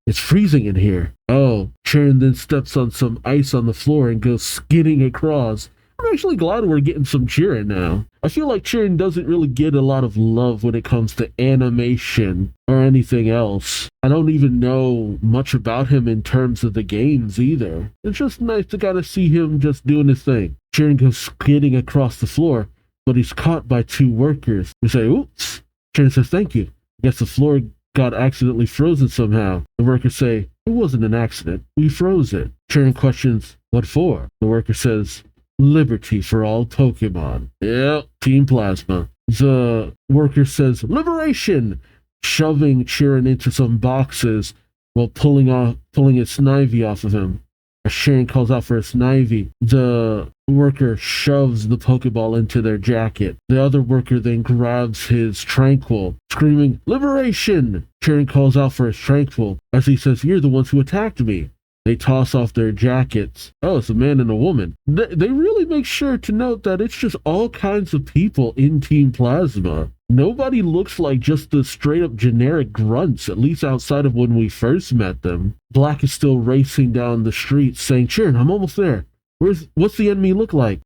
it's freezing in here. Oh, Chirin then steps on some ice on the floor and goes skidding across. I'm actually glad we're getting some Chirin now. I feel like Chirin doesn't really get a lot of love when it comes to animation or anything else. I don't even know much about him in terms of the games either. It's just nice to kind of see him just doing his thing. Chirin goes skidding across the floor, but he's caught by two workers who say, oops. Chirin says, thank you. I guess the floor got accidentally frozen somehow. The workers say, it wasn't an accident. We froze it. Chirin questions, what for? The worker says, liberty for all Pokemon. Yep, Team Plasma. The worker says, liberation! Shoving Chirin into some boxes while pulling its Snivy off of him. As Chirin calls out for a Snivy, the worker shoves the Pokeball into their jacket. The other worker then grabs his Tranquil, screaming, liberation! Chirin calls out for his Tranquil as he says, you're the ones who attacked me. They toss off their jackets. Oh, it's a man and a woman. They really make sure to note that it's just all kinds of people in Team Plasma. Nobody looks like just the straight up generic grunts, at least outside of when we first met them. Black is still racing down the street saying, Chirin, I'm almost there. What's the enemy look like?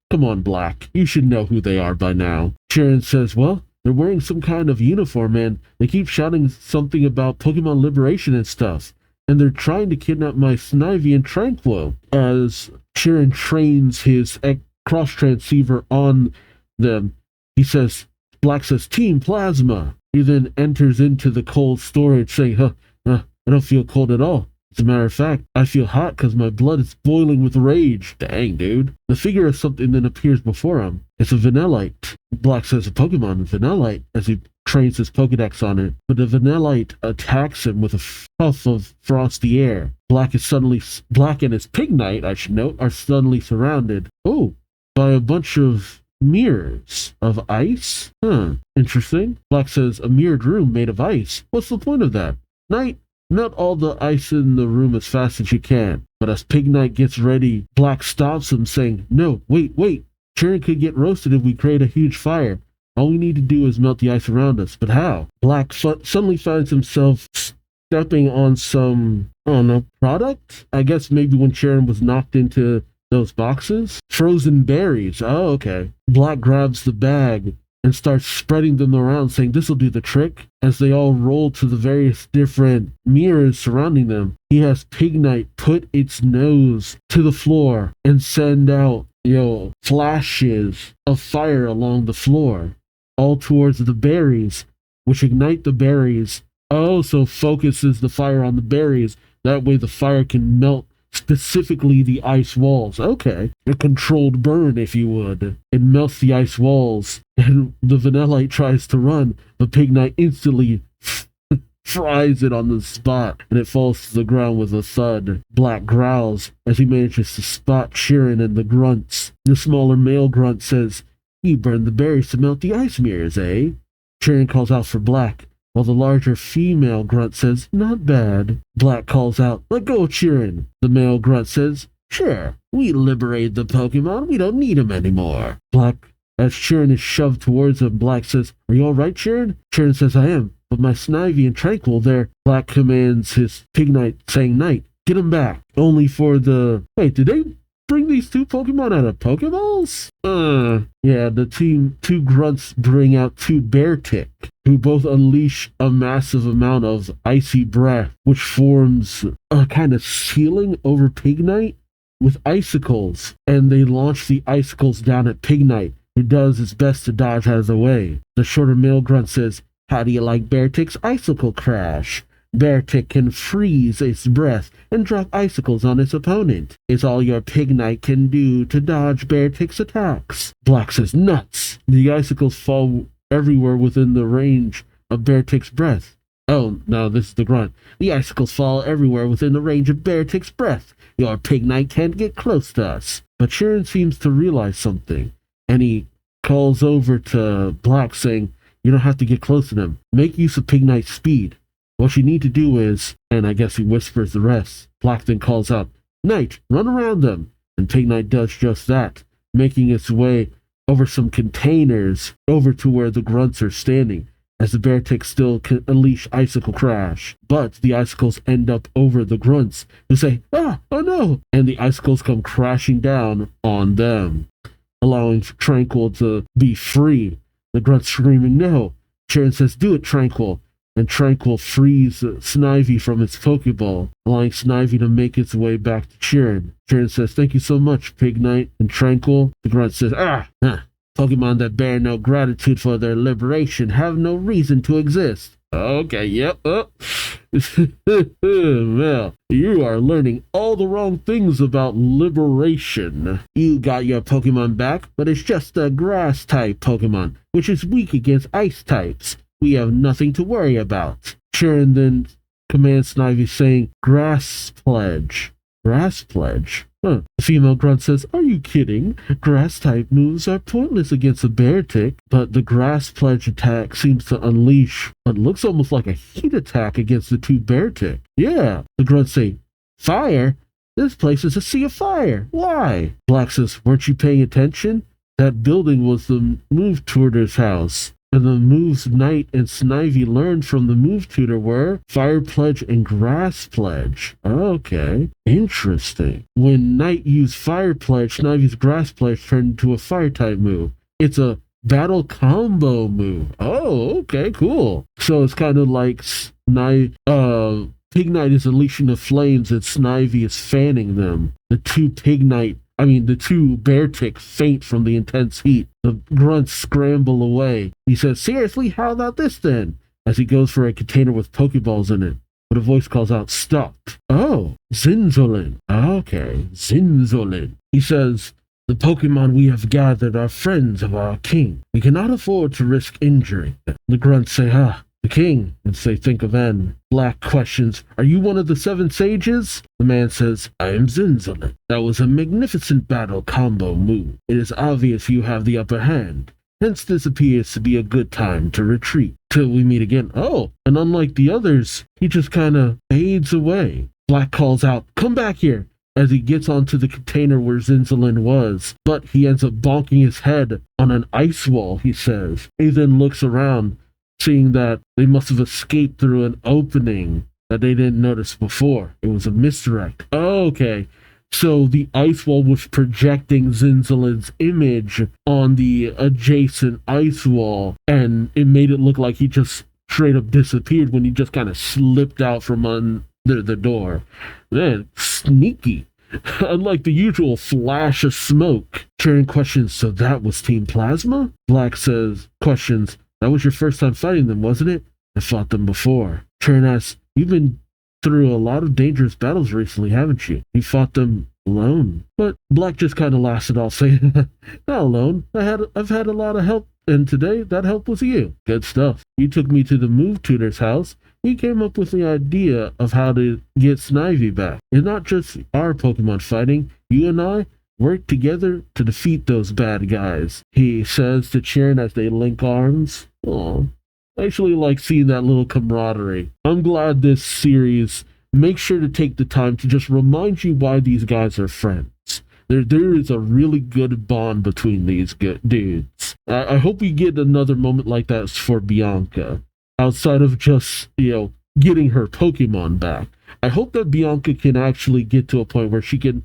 Come on, Black. You should know who they are by now. Chirin says, well, they're wearing some kind of uniform and they keep shouting something about Pokemon liberation and stuff. And they're trying to kidnap my Snivy and Tranquil. As Chirin trains his cross transceiver on them, Black says, Team Plasma. He then enters into the cold storage saying, I don't feel cold at all. As a matter of fact, I feel hot because my blood is boiling with rage. Dang, dude. The figure of something then appears before him. It's a Vanillite. Black says, a Pokemon, Vanillite, as he trains his Pokedex on it. But the Vanillite attacks him with a puff of frosty air. Black and his Pignite, I should note, are suddenly surrounded. Oh, by a bunch of mirrors of ice? Interesting. Black says, a mirrored room made of ice. What's the point of that? Knight, melt all the ice in the room as fast as you can. But as Pignite gets ready, Black stops him saying, no, wait. Chirin could get roasted if we create a huge fire. All we need to do is melt the ice around us. But how? Black suddenly finds himself stepping on some, product? I guess maybe when Chirin was knocked into those boxes? Frozen berries. Oh, okay. Black grabs the bag and starts spreading them around, saying this'll do the trick. As they all roll to the various different mirrors surrounding them, he has Pignite put its nose to the floor and send out, flashes of fire along the floor, all towards the berries, which ignite the berries. Oh, so focuses the fire on the berries. That way the fire can melt specifically the ice walls. Okay. A controlled burn, if you would. It melts the ice walls, and the Vanillite tries to run, but Pignite instantly fries it on the spot, and it falls to the ground with a thud. Black growls as he manages to spot Chirin and the grunts. The smaller male grunt says, you burned the berries to melt the ice mirrors, eh? Chirin calls out for Black, while the larger female grunt says, not bad. Black calls out, let go, Chirin. The male grunt says, sure, we liberated the Pokemon, we don't need them anymore. As Chirin is shoved towards him, Black says, are you alright, Chirin? Chirin says, I am, but my Snivy and Tranquil there. Black commands his Pignite, saying, Knight, get him back. Only for the... Wait, did they bring these two Pokemon out of Pokeballs? Yeah, the two grunts bring out two Beartic, who both unleash a massive amount of icy breath, which forms a kind of ceiling over Pignite with icicles, and they launch the icicles down at Pignite, who does his best to dodge out of the way. The shorter male grunt says, how do you like Beartic's icicle crash? Beartic can freeze its breath and drop icicles on its opponent. It's all your Pignite can do to dodge Beartic's attacks. Black says, nuts! The icicles fall everywhere within the range of Beartic's breath. Oh, no, this is the grunt. The icicles fall everywhere within the range of Beartic's breath. Your Pignite can't get close to us. But Chirin seems to realize something, and he calls over to Black saying, you don't have to get close to them. Make use of Pignite's speed. What you need to do is, and I guess he whispers the rest. Black then calls out, Knight, run around them. And Pig Knight does just that, making its way over some containers over to where the grunts are standing, as the Beartick still can unleash Icicle Crash. But the icicles end up over the grunts, who say, oh no! And the icicles come crashing down on them, allowing Tranquil to be free. The grunts screaming, no! Sharon says, do it, Tranquil. And Tranquil frees Snivy from its Pokeball, allowing Snivy to make its way back to Sharon. Sharon says, thank you so much, Pig Knight. And Tranquil, the grunt says, Pokemon that bear no gratitude for their liberation have no reason to exist. Okay, yep. Well, you are learning all the wrong things about liberation. You got your Pokemon back, but it's just a grass-type Pokemon, which is weak against ice types. We have nothing to worry about. Sharon then commands Snivy, saying, Grass Pledge. Grass Pledge? Huh. The female grunt says, are you kidding? Grass-type moves are pointless against a Beartick, but the Grass Pledge attack seems to unleash what looks almost like a heat attack against the two Beartick. Yeah, the grunts say, fire? This place is a sea of fire. Why? Black says, weren't you paying attention? That building was the Move Tutor's house. And the moves Knight and Snivy learned from the Move Tutor were Fire Pledge and Grass Pledge. Okay, interesting. When Knight used Fire Pledge, Snivy's Grass Pledge turned into a Fire-type move. It's a battle combo move. Oh, okay, cool. So it's kind of like Pig Knight is unleashing the flames and Snivy is fanning them. The two Beartick faint from the intense heat. The grunts scramble away. He says, seriously, how about this then? As he goes for a container with Pokeballs in it. But a voice calls out, stop. Oh, Zinzolin. Okay, Zinzolin. He says, the Pokemon we have gathered are friends of our king. We cannot afford to risk injury. The grunts say, the king, and say, think of N. Black questions, are you one of the 7 sages? The man says, I am Zinzolin. That was a magnificent battle combo move. It is obvious you have the upper hand. Hence this appears to be a good time to retreat. Till we meet again. Oh, and unlike the others, he just kind of fades away. Black calls out, come back here, as he gets onto the container where Zinzolin was. But he ends up bonking his head on an ice wall, he says. He then looks around, seeing that they must have escaped through an opening that they didn't notice before. It was a misdirect. Oh, okay. So the ice wall was projecting Zinzolin's image on the adjacent ice wall, and it made it look like he just straight up disappeared when he just kind of slipped out from under the door. Man, sneaky. Unlike the usual flash of smoke. Sharon questions, so that was Team Plasma? Black questions, that was your first time fighting them, wasn't it? I fought them before. Sharon asks, you've been through a lot of dangerous battles recently, haven't you? You fought them alone. But Black just kind of laughs it off, saying, not alone. I've had a lot of help, and today that help was you. Good stuff. You took me to the Move Tutor's house. We came up with the idea of how to get Snivy back. It's not just our Pokemon fighting. You and I work together to defeat those bad guys, he says to Sharon as they link arms. Oh, I actually like seeing that little camaraderie. I'm glad this series makes sure to take the time to just remind you why these guys are friends. There is a really good bond between these dudes. I hope we get another moment like that for Bianca, outside of just, getting her Pokemon back. I hope that Bianca can actually get to a point where she can,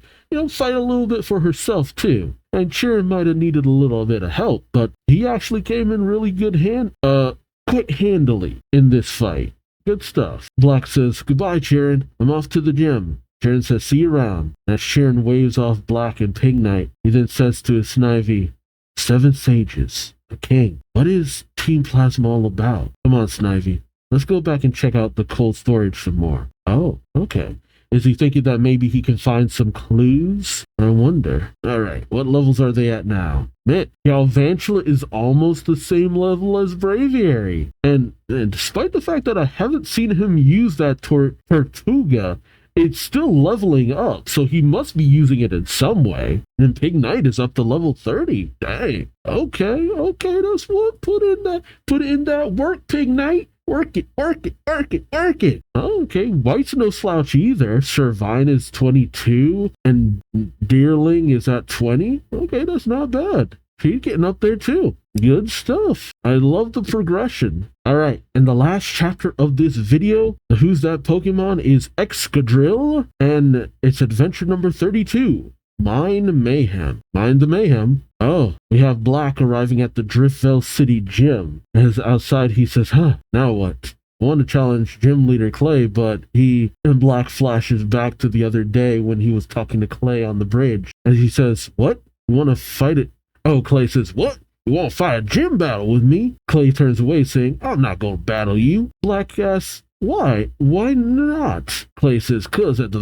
fight a little bit for herself too. And Sharon might have needed a little bit of help, but he actually came in really quite handily in this fight. Good stuff. Black says, goodbye, Sharon. I'm off to the gym. Sharon says, see you around. As Sharon waves off Black and Pig Knight, he then says to his Snivy, 7 sages, a king. What is Team Plasma all about? Come on, Snivy. Let's go back and check out the cold storage some more. Oh, okay. Is he thinking that maybe he can find some clues? I wonder. Alright, what levels are they at now? Man, Galvantula is almost the same level as Braviary. And despite the fact that I haven't seen him use that Tortuga, it's still leveling up, so he must be using it in some way. And Pig Knight is up to level 30. Dang. Okay, that's what. Put in that work, Pig Knight. Work it, work it, work it, work it. Okay, White's no slouch either. Servine is 22 and Deerling is at 20. Okay, that's not bad. She's getting up there too. Good stuff. I love the progression. All right, and the last chapter of this video, the Who's That Pokemon, is Excadrill, and it's adventure number 32. Mind Mayhem. Mind the Mayhem. Oh, we have Black arriving at the Driftvale City Gym. As outside, he says, now what? I want to challenge Gym Leader Clay, but and Black flashes back to the other day when he was talking to Clay on the bridge. And he says, what? You want to fight it? Oh, Clay says, what? You want to fight a gym battle with me? Clay turns away saying, I'm not going to battle you. Black asks, why? Why not? Clay says, cause at the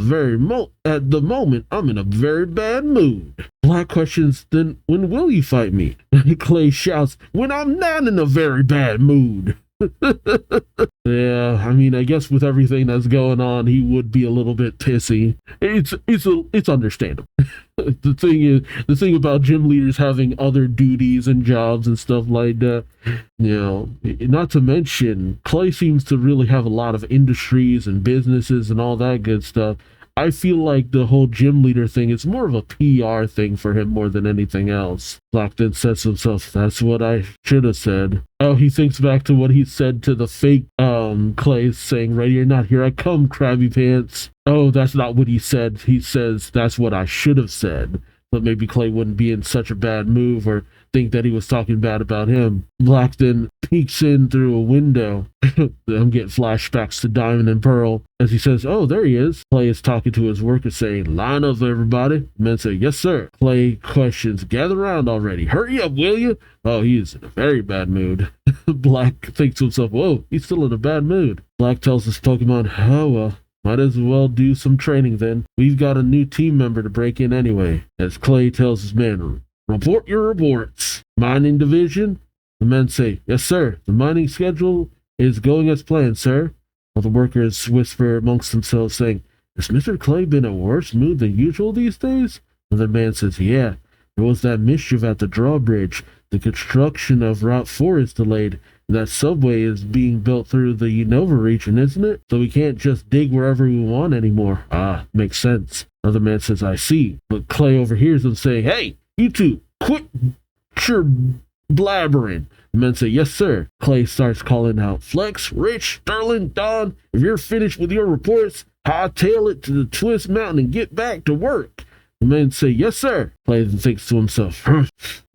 moment, I'm in a very bad mood. Black questions, then when will you fight me? Clay shouts, when I'm not in a very bad mood. Yeah, I mean, I guess with everything that's going on, he would be a little bit pissy. It's understandable. The thing about gym leaders having other duties and jobs and stuff like that, not to mention, Clay seems to really have a lot of industries and businesses and all that good stuff. I feel like the whole gym leader thing is more of a PR thing for him more than anything else. Black then says to himself, that's what I should have said. Oh, he thinks back to what he said to the fake Clay, saying, right here, not here I come, Krabby Pants. Oh, that's not what he said. He says, that's what I should have said. But maybe Clay wouldn't be in such a bad move or think that he was talking bad about him. Black then peeks in through a window. I'm getting flashbacks to Diamond and Pearl as he says, oh, there he is. Clay is talking to his workers saying, line up, everybody. Men say, yes, sir. Clay questions, gather around already. Hurry up, will you? Oh, he's in a very bad mood. Black thinks to himself, whoa, he's still in a bad mood. Black tells his Pokemon, oh, well, might as well do some training then. We've got a new team member to break in anyway. As Clay tells his men, report your reports. Mining division? The men say, yes, sir. The mining schedule is going as planned, sir. While the workers whisper amongst themselves, saying, has Mr. Clay been in a worse mood than usual these days? Another man says, yeah. There was that mischief at the drawbridge. The construction of Route 4 is delayed. That subway is being built through the Unova region, isn't it? So we can't just dig wherever we want anymore. Ah, makes sense. Another man says, I see. But Clay overhears them saying, hey, you two, quit your blabbering. The men say, yes, sir. Clay starts calling out, Flex, Rich, Sterling, Don, if you're finished with your reports, hightail it to the Twist Mountain and get back to work. The men say, yes, sir. Clay then thinks to himself,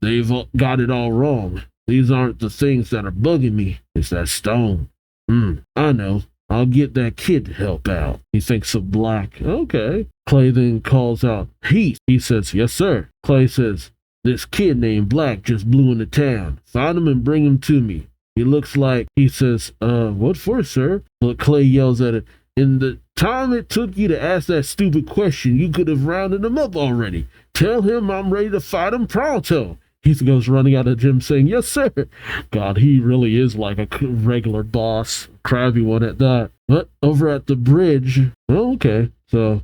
they've got it all wrong. These aren't the things that are bugging me. It's that stone. I know. I'll get that kid to help out. He thinks of Black. Okay. Clay then calls out, Heath. He says, yes, sir. Clay says, this kid named Black just blew into town. Find him and bring him to me. He looks like, he says, what for, sir? But Clay yells at it, in the time it took you to ask that stupid question, you could have rounded him up already. Tell him I'm ready to fight him pronto. He goes running out of the gym saying, yes, sir. God, he really is like a regular boss. Crabby one at that. But over at the bridge, okay. So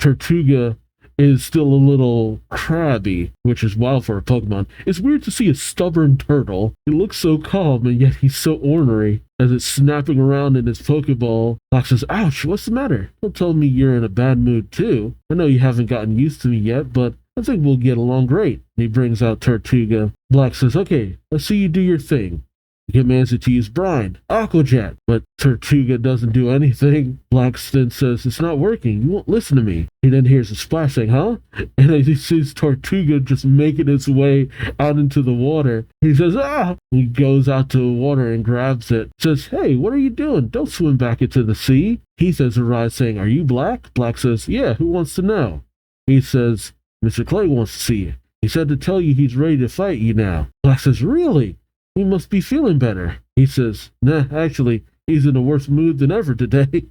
Tortuga is still a little crabby, which is wild for a Pokemon. It's weird to see a stubborn turtle. He looks so calm, and yet he's so ornery as it's snapping around in his Pokeball. Black says, ouch, what's the matter? Don't tell me you're in a bad mood, too. I know you haven't gotten used to me yet, but I think we'll get along great. And he brings out Tortuga. Black says, okay, let's see you do your thing. He commands it to use Brine, Aqua Jet, but Tortuga doesn't do anything. Black then says, it's not working. You won't listen to me. He then hears a splash saying, huh? And he sees Tortuga just making its way out into the water. He says, ah! He goes out to the water and grabs it. Says, hey, what are you doing? Don't swim back into the sea. He says, arrives saying, are you Black? Black says, yeah, who wants to know? He says, Mr. Clay wants to see you. He said to tell you he's ready to fight you now. Black says, really? He must be feeling better. He says, nah, actually, he's in a worse mood than ever today.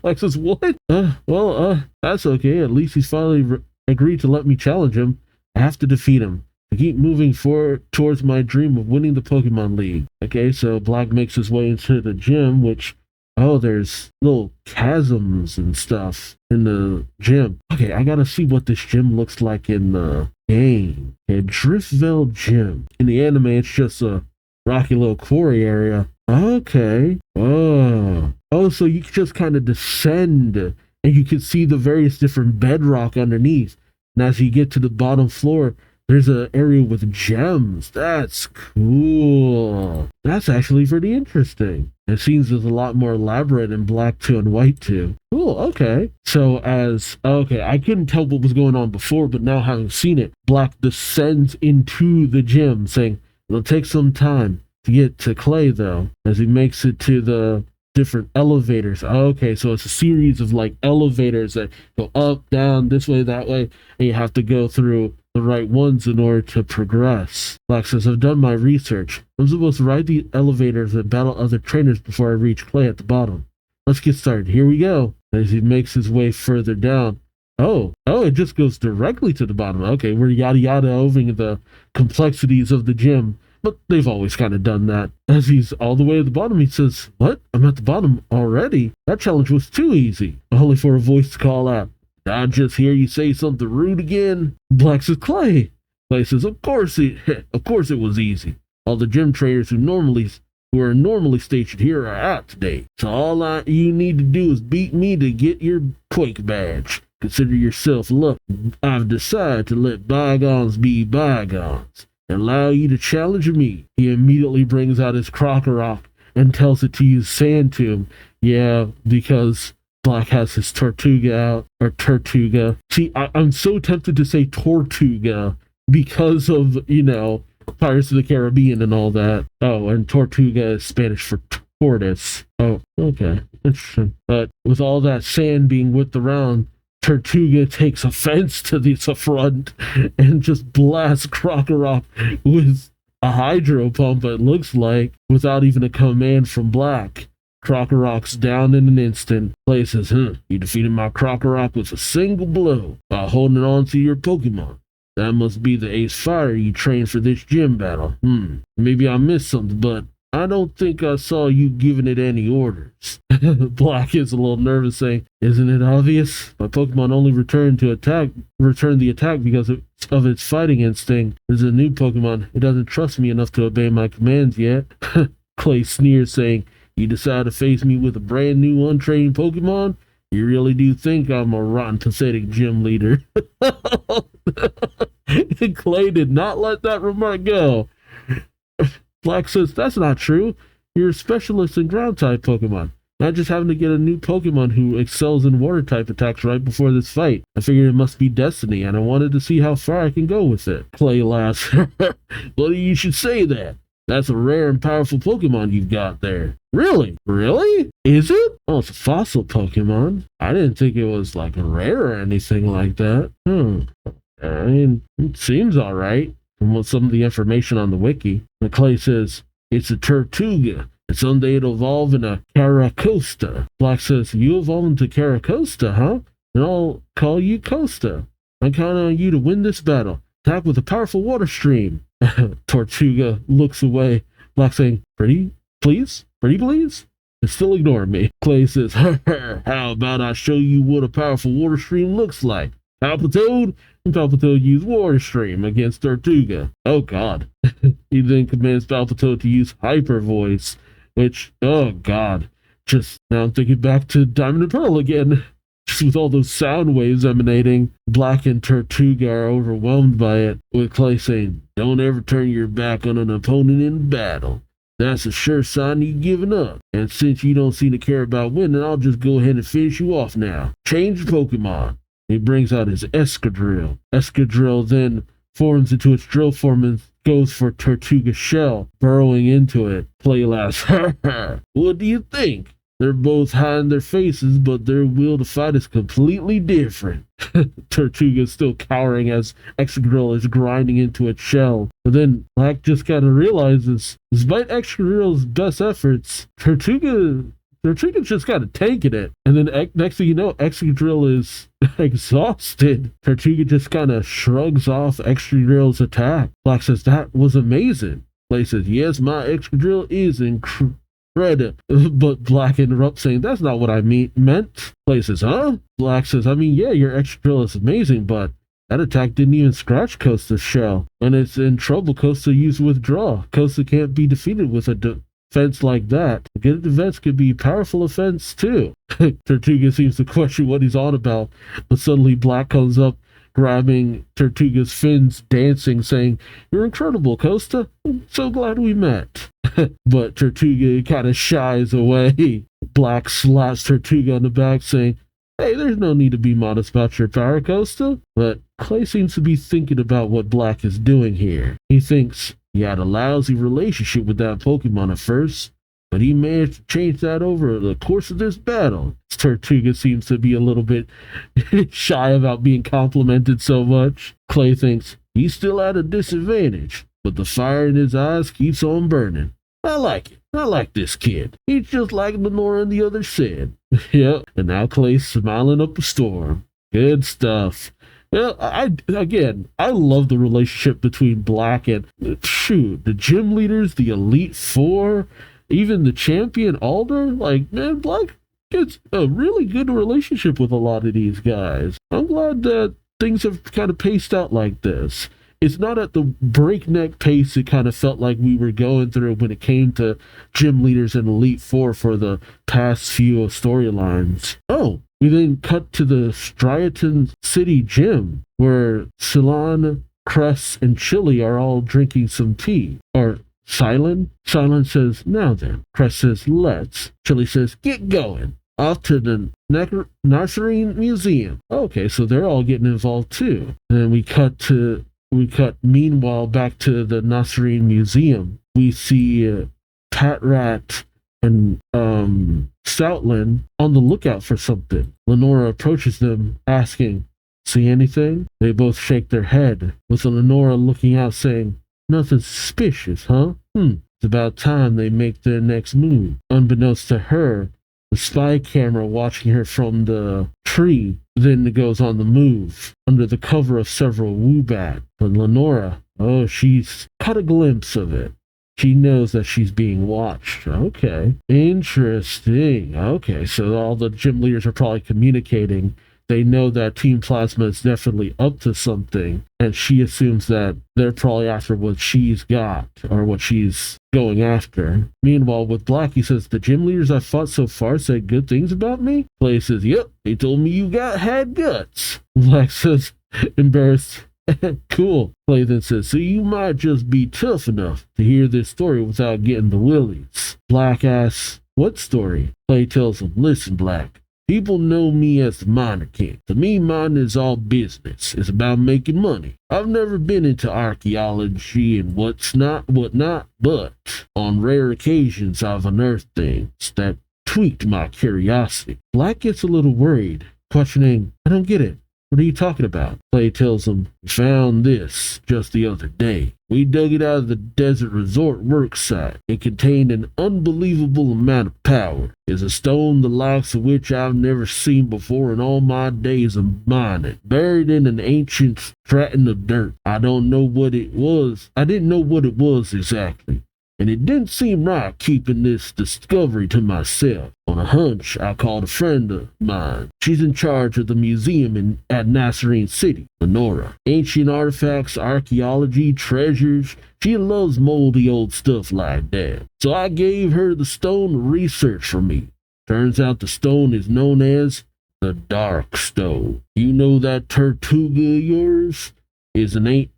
Black says, what? That's okay. At least he's finally agreed to let me challenge him. I have to defeat him. I keep moving forward towards my dream of winning the Pokemon League. Okay, so Black makes his way into the gym, which, there's little chasms and stuff in the gym. Okay, I gotta see what this gym looks like in the game. Okay, Driftvale Gym. In the anime, it's just a rocky little quarry area. Okay. Oh, so you can just kind of descend and you can see the various different bedrock underneath. And as you get to the bottom floor, there's an area with gems. That's cool. That's actually pretty interesting. It seems it's a lot more elaborate in black 2 and white 2. Cool, okay. So I couldn't tell what was going on before, but now having seen it, Black descends into the gym, saying it'll take some time to get to Clay, though, as he makes it to the different elevators. Okay, so it's a series of like elevators that go up, down, this way, that way, and you have to go through the right ones in order to progress. Black says, I've done my research. I'm supposed to ride the elevators and battle other trainers before I reach Clay at the bottom. Let's get started. Here we go. As he makes his way further down. Oh, it just goes directly to the bottom. Okay, we're yada yada over the complexities of the gym. But they've always kind of done that. As he's all the way at the bottom, he says, what? I'm at the bottom already? That challenge was too easy. Only for a voice to call out, did I just hear you say something rude again? Black says, Clay. Clay says, of course it was easy. All the gym trainers who are normally stationed here are out today. So all you need to do is beat me to get your Quake badge. Consider yourself lucky. I've decided to let bygones be bygones and allow you to challenge me. He immediately brings out his Crocorock and tells it to use Sand Tomb. Yeah, because Black has his Tortuga out, or Tortuga. See, I'm so tempted to say Tortuga because of, Pirates of the Caribbean and all that. Oh, and Tortuga is Spanish for tortoise. Oh, okay. Interesting. But with all that sand being whipped around, Tortuga takes offense to this affront and just blasts Crocorock with a hydro pump, it looks like, without even a command from Black. Crocorock's down in an instant. Clay says, you defeated my Crocorock with a single blow while holding on to your Pokemon. That must be the Ace Fire you trained for this gym battle. Maybe I missed something, but I don't think I saw you giving it any orders. Black is a little nervous, saying, isn't it obvious? My Pokemon only returned the attack because of its fighting instinct. There's a new Pokemon. It doesn't trust me enough to obey my commands yet. Clay sneers, saying, you decide to face me with a brand new untrained Pokemon? You really do think I'm a rotten, pathetic gym leader? Clay did not let that remark go. Black says, that's not true. You're a specialist in ground-type Pokemon. Not just having to get a new Pokemon who excels in water-type attacks right before this fight. I figured it must be destiny, and I wanted to see how far I can go with it. Clay laughs. Well, you should say that. That's a rare and powerful Pokemon you've got there. Really? Really? Is it? Oh, it's a fossil Pokemon. I didn't think it was like rare or anything like that. I mean, it seems alright from some of the information on the wiki. Clay says, it's a Tortuga, and someday it'll evolve in a Caracosta. Black says, you evolve into Caracosta, huh? And I'll call you Costa. I'm counting on you to win this battle. Attack with a powerful water stream. Tortuga looks away. Black saying, pretty please? And still ignoring me. Clay says, how about I show you what a powerful water stream looks like? Palpitoad? And Palpitoad used Water Stream against Tortuga. Oh god. He then commands Palpitoad to use Hyper Voice, which, oh god. Just now I'm thinking back to Diamond and Pearl again. Just with all those sound waves emanating, Black and Tortuga are overwhelmed by it, with Clay saying, don't ever turn your back on an opponent in battle. That's a sure sign you've given up. And since you don't seem to care about winning, I'll just go ahead and finish you off now. Change Pokemon. He brings out his Escadrill. Escadrill then forms into its drill form and goes for Tortuga's shell, burrowing into it. Clay laughs. What do you think? They're both hiding their faces, but their will to fight is completely different. Tortuga is still cowering as Excadrill is grinding into its shell. But then Black just kind of realizes, despite Excadrill's best efforts, Tortuga's just kind of taking it. And then next thing you know, Excadrill is exhausted. Tortuga just kind of shrugs off Excadrill's attack. Black says, that was amazing. Clay says, yes, my Excadrill is incredible. But Black interrupts, saying, that's not what I meant. Clay says, huh? Black says, I mean, yeah, your Excadrill is amazing, but That attack didn't even scratch Costa's shell. When it's in trouble, Costa used withdraw. Costa can't be defeated with a defense like that. A good defense could be powerful offense too. Tortuga seems to question what he's on about, but suddenly Black comes up, grabbing Tortuga's fins, dancing, saying, "You're incredible, Costa. I'm so glad we met." But Tortuga kind of shies away. Black slaps Tortuga on the back, saying, "Hey, there's no need to be modest about your power, Costa." But Clay seems to be thinking about what Black is doing here. He thinks he had a lousy relationship with that Pokemon at first, but he managed to change that over the course of this battle. Tortuga seems to be a little bit shy about being complimented so much. Clay thinks he's still at a disadvantage, but the fire in his eyes keeps on burning. I like it. I like this kid. He's just like Lenora and the others said. Yep, and now Clay's smiling up a storm. Good stuff. Well, I love the relationship between Black and, the gym leaders, the Elite Four, even the champion Alder. Like, man, Black gets a really good relationship with a lot of these guys. I'm glad that things have kind of paced out like this. It's not at the breakneck pace it kind of felt like we were going through when it came to gym leaders and Elite Four for the past few storylines. Oh, we then cut to the Striaton City gym, where Ceylon, Cress, and Chili are all drinking some tea. Or Silent? Silent says, "Now then." Cress says, "Let's." Chili says, "Get going. Off to the Nazarene Museum." Okay, so they're all getting involved too. And then we cut meanwhile back to the Nazarene Museum. We see Patrat and Stoutland on the lookout for something. Lenora approaches them, asking, "See anything?" They both shake their head, with Lenora looking out saying, "Nothing suspicious, huh? It's about time they make their next move." Unbeknownst to her, the spy camera watching her from the tree then goes on the move, under the cover of several Woobat. But Lenora, she's caught a glimpse of it. She knows that she's being watched. Okay. Interesting. Okay, so all the gym leaders are probably communicating. They know that Team Plasma is definitely up to something, and she assumes that they're probably after what she's got, or what she's going after. Meanwhile, with Black, he says, "The gym leaders I've fought so far said good things about me?" Clay says, "Yep, they told me you had guts." Black says, embarrassed, "Cool." Clay then says, "So you might just be tough enough to hear this story without getting the willies." Black asks, "What story?" Clay tells him, "Listen, Black. People know me as the Miner King. To me, mining is all business. It's about making money. I've never been into archaeology and whatnot, but on rare occasions I've unearthed things that tweaked my curiosity." Black gets a little worried, questioning, "I don't get it. What are you talking about?" Clay tells him, "We found this just the other day. We dug it out of the desert resort work site. It contained an unbelievable amount of power. It's a stone the likes of which I've never seen before in all my days of mining, buried in an ancient stratum of dirt. I don't know what it was. I didn't know what it was exactly. And it didn't seem right keeping this discovery to myself. On a hunch, I called a friend of mine. She's in charge of the museum at Nazarene City, Lenora. Ancient artifacts, archaeology, treasures. She loves moldy old stuff like that. So I gave her the stone to research for me. Turns out the stone is known as the Dark Stone. You know that Tortuga of yours is an ancient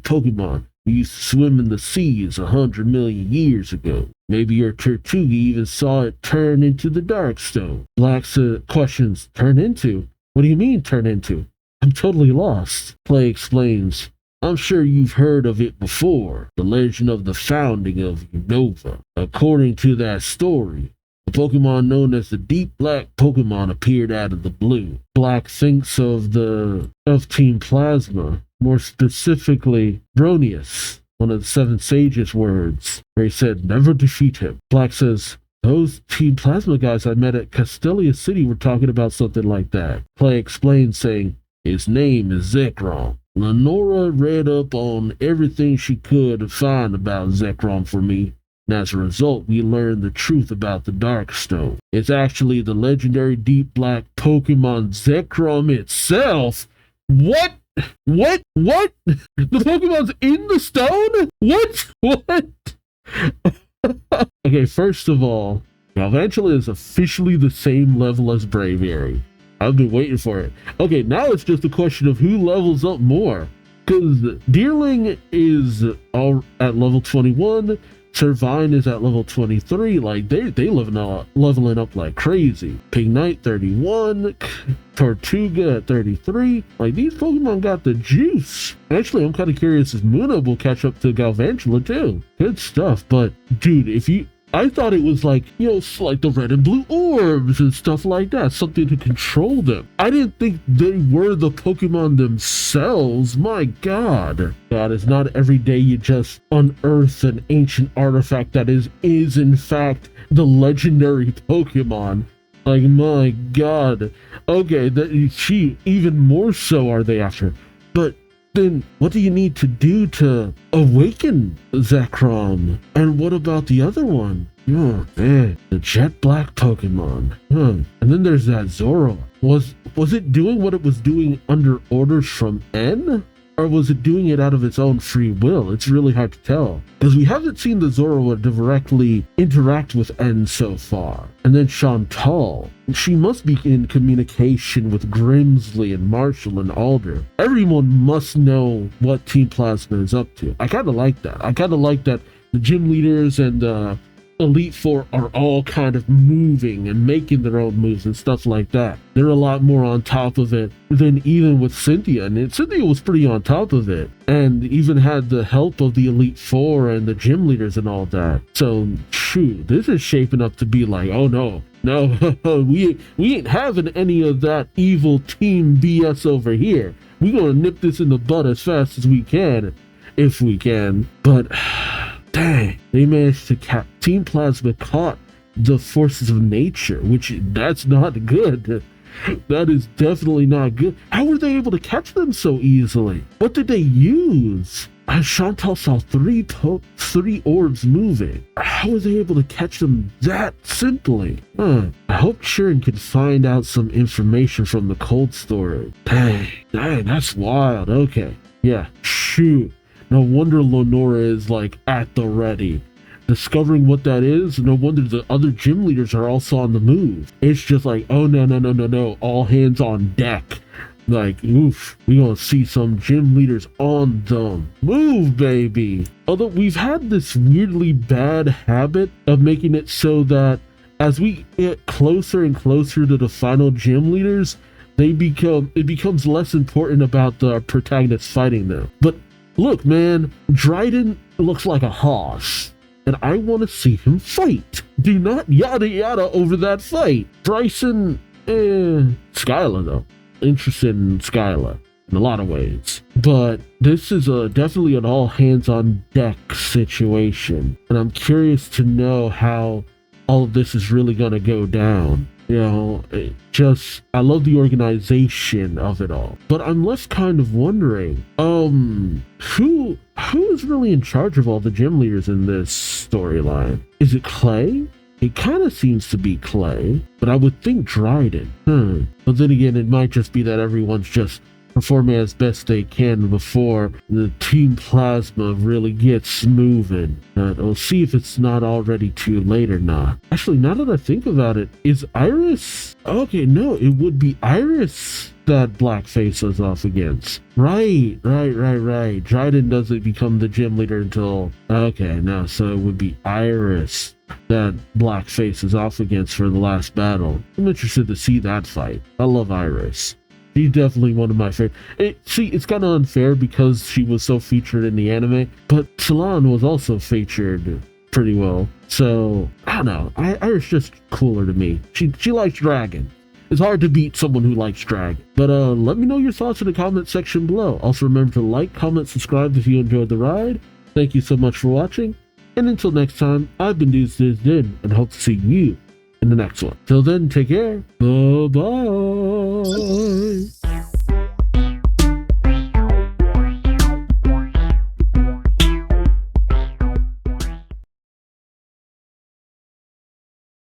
Pokemon who used to swim in the seas 100 million years ago. Maybe your Tortuga even saw it turn into the Darkstone." Black's questions, "Turn into? What do you mean, turn into? I'm totally lost." Clay explains, "I'm sure you've heard of it before, the legend of the founding of Unova. According to that story, a Pokemon known as the Deep Black Pokemon appeared out of the blue." Black thinks of Team Plasma, more specifically Bronius, one of the Seven Sages' words, where he said, "Never defeat him." Black says, "Those Team Plasma guys I met at Castelia City were talking about something like that." Clay explains, saying, "His name is Zekrom." Lenora read up on everything she could find about Zekrom for me. And as a result, we learn the truth about the Darkstone. It's actually the legendary deep black Pokemon Zekrom itself. What? What? The Pokemon's in the stone? What? Okay, first of all, Galvantula is officially the same level as Braviary. I've been waiting for it. Okay, now it's just a question of who levels up more. Because Deerling is all at level 21, Servine is at level 23. Like, they leveling up like crazy. Pignite 31, Tortuga at 33. Like, these Pokemon got the juice. Actually, I'm kind of curious if Munna will catch up to Galvantula too. Good stuff. But, dude, I thought it was like, like the red and blue orbs and stuff like that, something to control them. I didn't think they were the Pokemon themselves. My God. God, it's not every day you just unearth an ancient artifact that is in fact the legendary Pokemon. Like, my God. Okay, even more so are they after. But then what do you need to do to awaken Zekrom? And what about the other one? Oh man, the jet black Pokemon. And then there's that Zoroark. Was it doing what it was doing under orders from N? Or was it doing it out of its own free will? It's really hard to tell. Because we haven't seen the Zoroark directly interact with N so far. And then Chantal. She must be in communication with Grimsley and Marshall and Alder. Everyone must know what Team Plasma is up to. I kind of like that. I kind of like that the gym leaders and the Elite Four are all kind of moving and making their own moves and stuff like that. They're a lot more on top of it than even with Cynthia, and Cynthia was pretty on top of it and even had the help of the Elite Four and the gym leaders and all that. So shoot, this is shaping up to be like, oh no, we ain't having any of that evil team BS over here. We gonna nip this in the bud as fast as we can, if we can. But dang, they managed to Team Plasma caught the forces of nature, that's not good. That is definitely not good. How were they able to catch them so easily? What did they use? Chantal saw three orbs moving. How were they able to catch them that simply? I hope Sharon can find out some information from the cold storage. Dang, that's wild. Okay, yeah, shoot. No wonder Lenora is like at the ready. Discovering what that is, no wonder the other gym leaders are also on the move. It's just like, oh no, all hands on deck. Like, oof, we gonna see some gym leaders on the move, baby. Although we've had this weirdly bad habit of making it so that as we get closer and closer to the final gym leaders, it becomes less important about the protagonists fighting them. But look, man, Dryden looks like a hoss, and I want to see him fight. Do not yada yada over that fight. Bryson, Skyla though. Interested in Skyla in a lot of ways. But this is definitely an all hands on deck situation, and I'm curious to know how all of this is really gonna go down. I love the organization of it all. But I'm left kind of wondering, who is really in charge of all the gym leaders in this storyline? Is it Clay? It kind of seems to be Clay, but I would think Dryden. But then again, it might just be that everyone's just performing as best they can before the Team Plasma really gets moving. We'll see if it's not already too late or not. Actually, now that I think about it, is Iris? Okay, no, it would be Iris that Blackface is off against. Right. Dryden doesn't become the gym leader until... Okay, no, so it would be Iris that Blackface is off against for the last battle. I'm interested to see that fight. I love Iris. She's definitely one of my favorite. It's kind of unfair because she was so featured in the anime, but Salon was also featured pretty well. So, I don't know. Iris just cooler to me. She likes Dragon. It's hard to beat someone who likes Dragon. But let me know your thoughts in the comment section below. Also remember to like, comment, subscribe if you enjoyed the ride. Thank you so much for watching. And until next time, I've been Duuz-Diz-Din and hope to see you in the next one. Till then, take care. Bye-bye.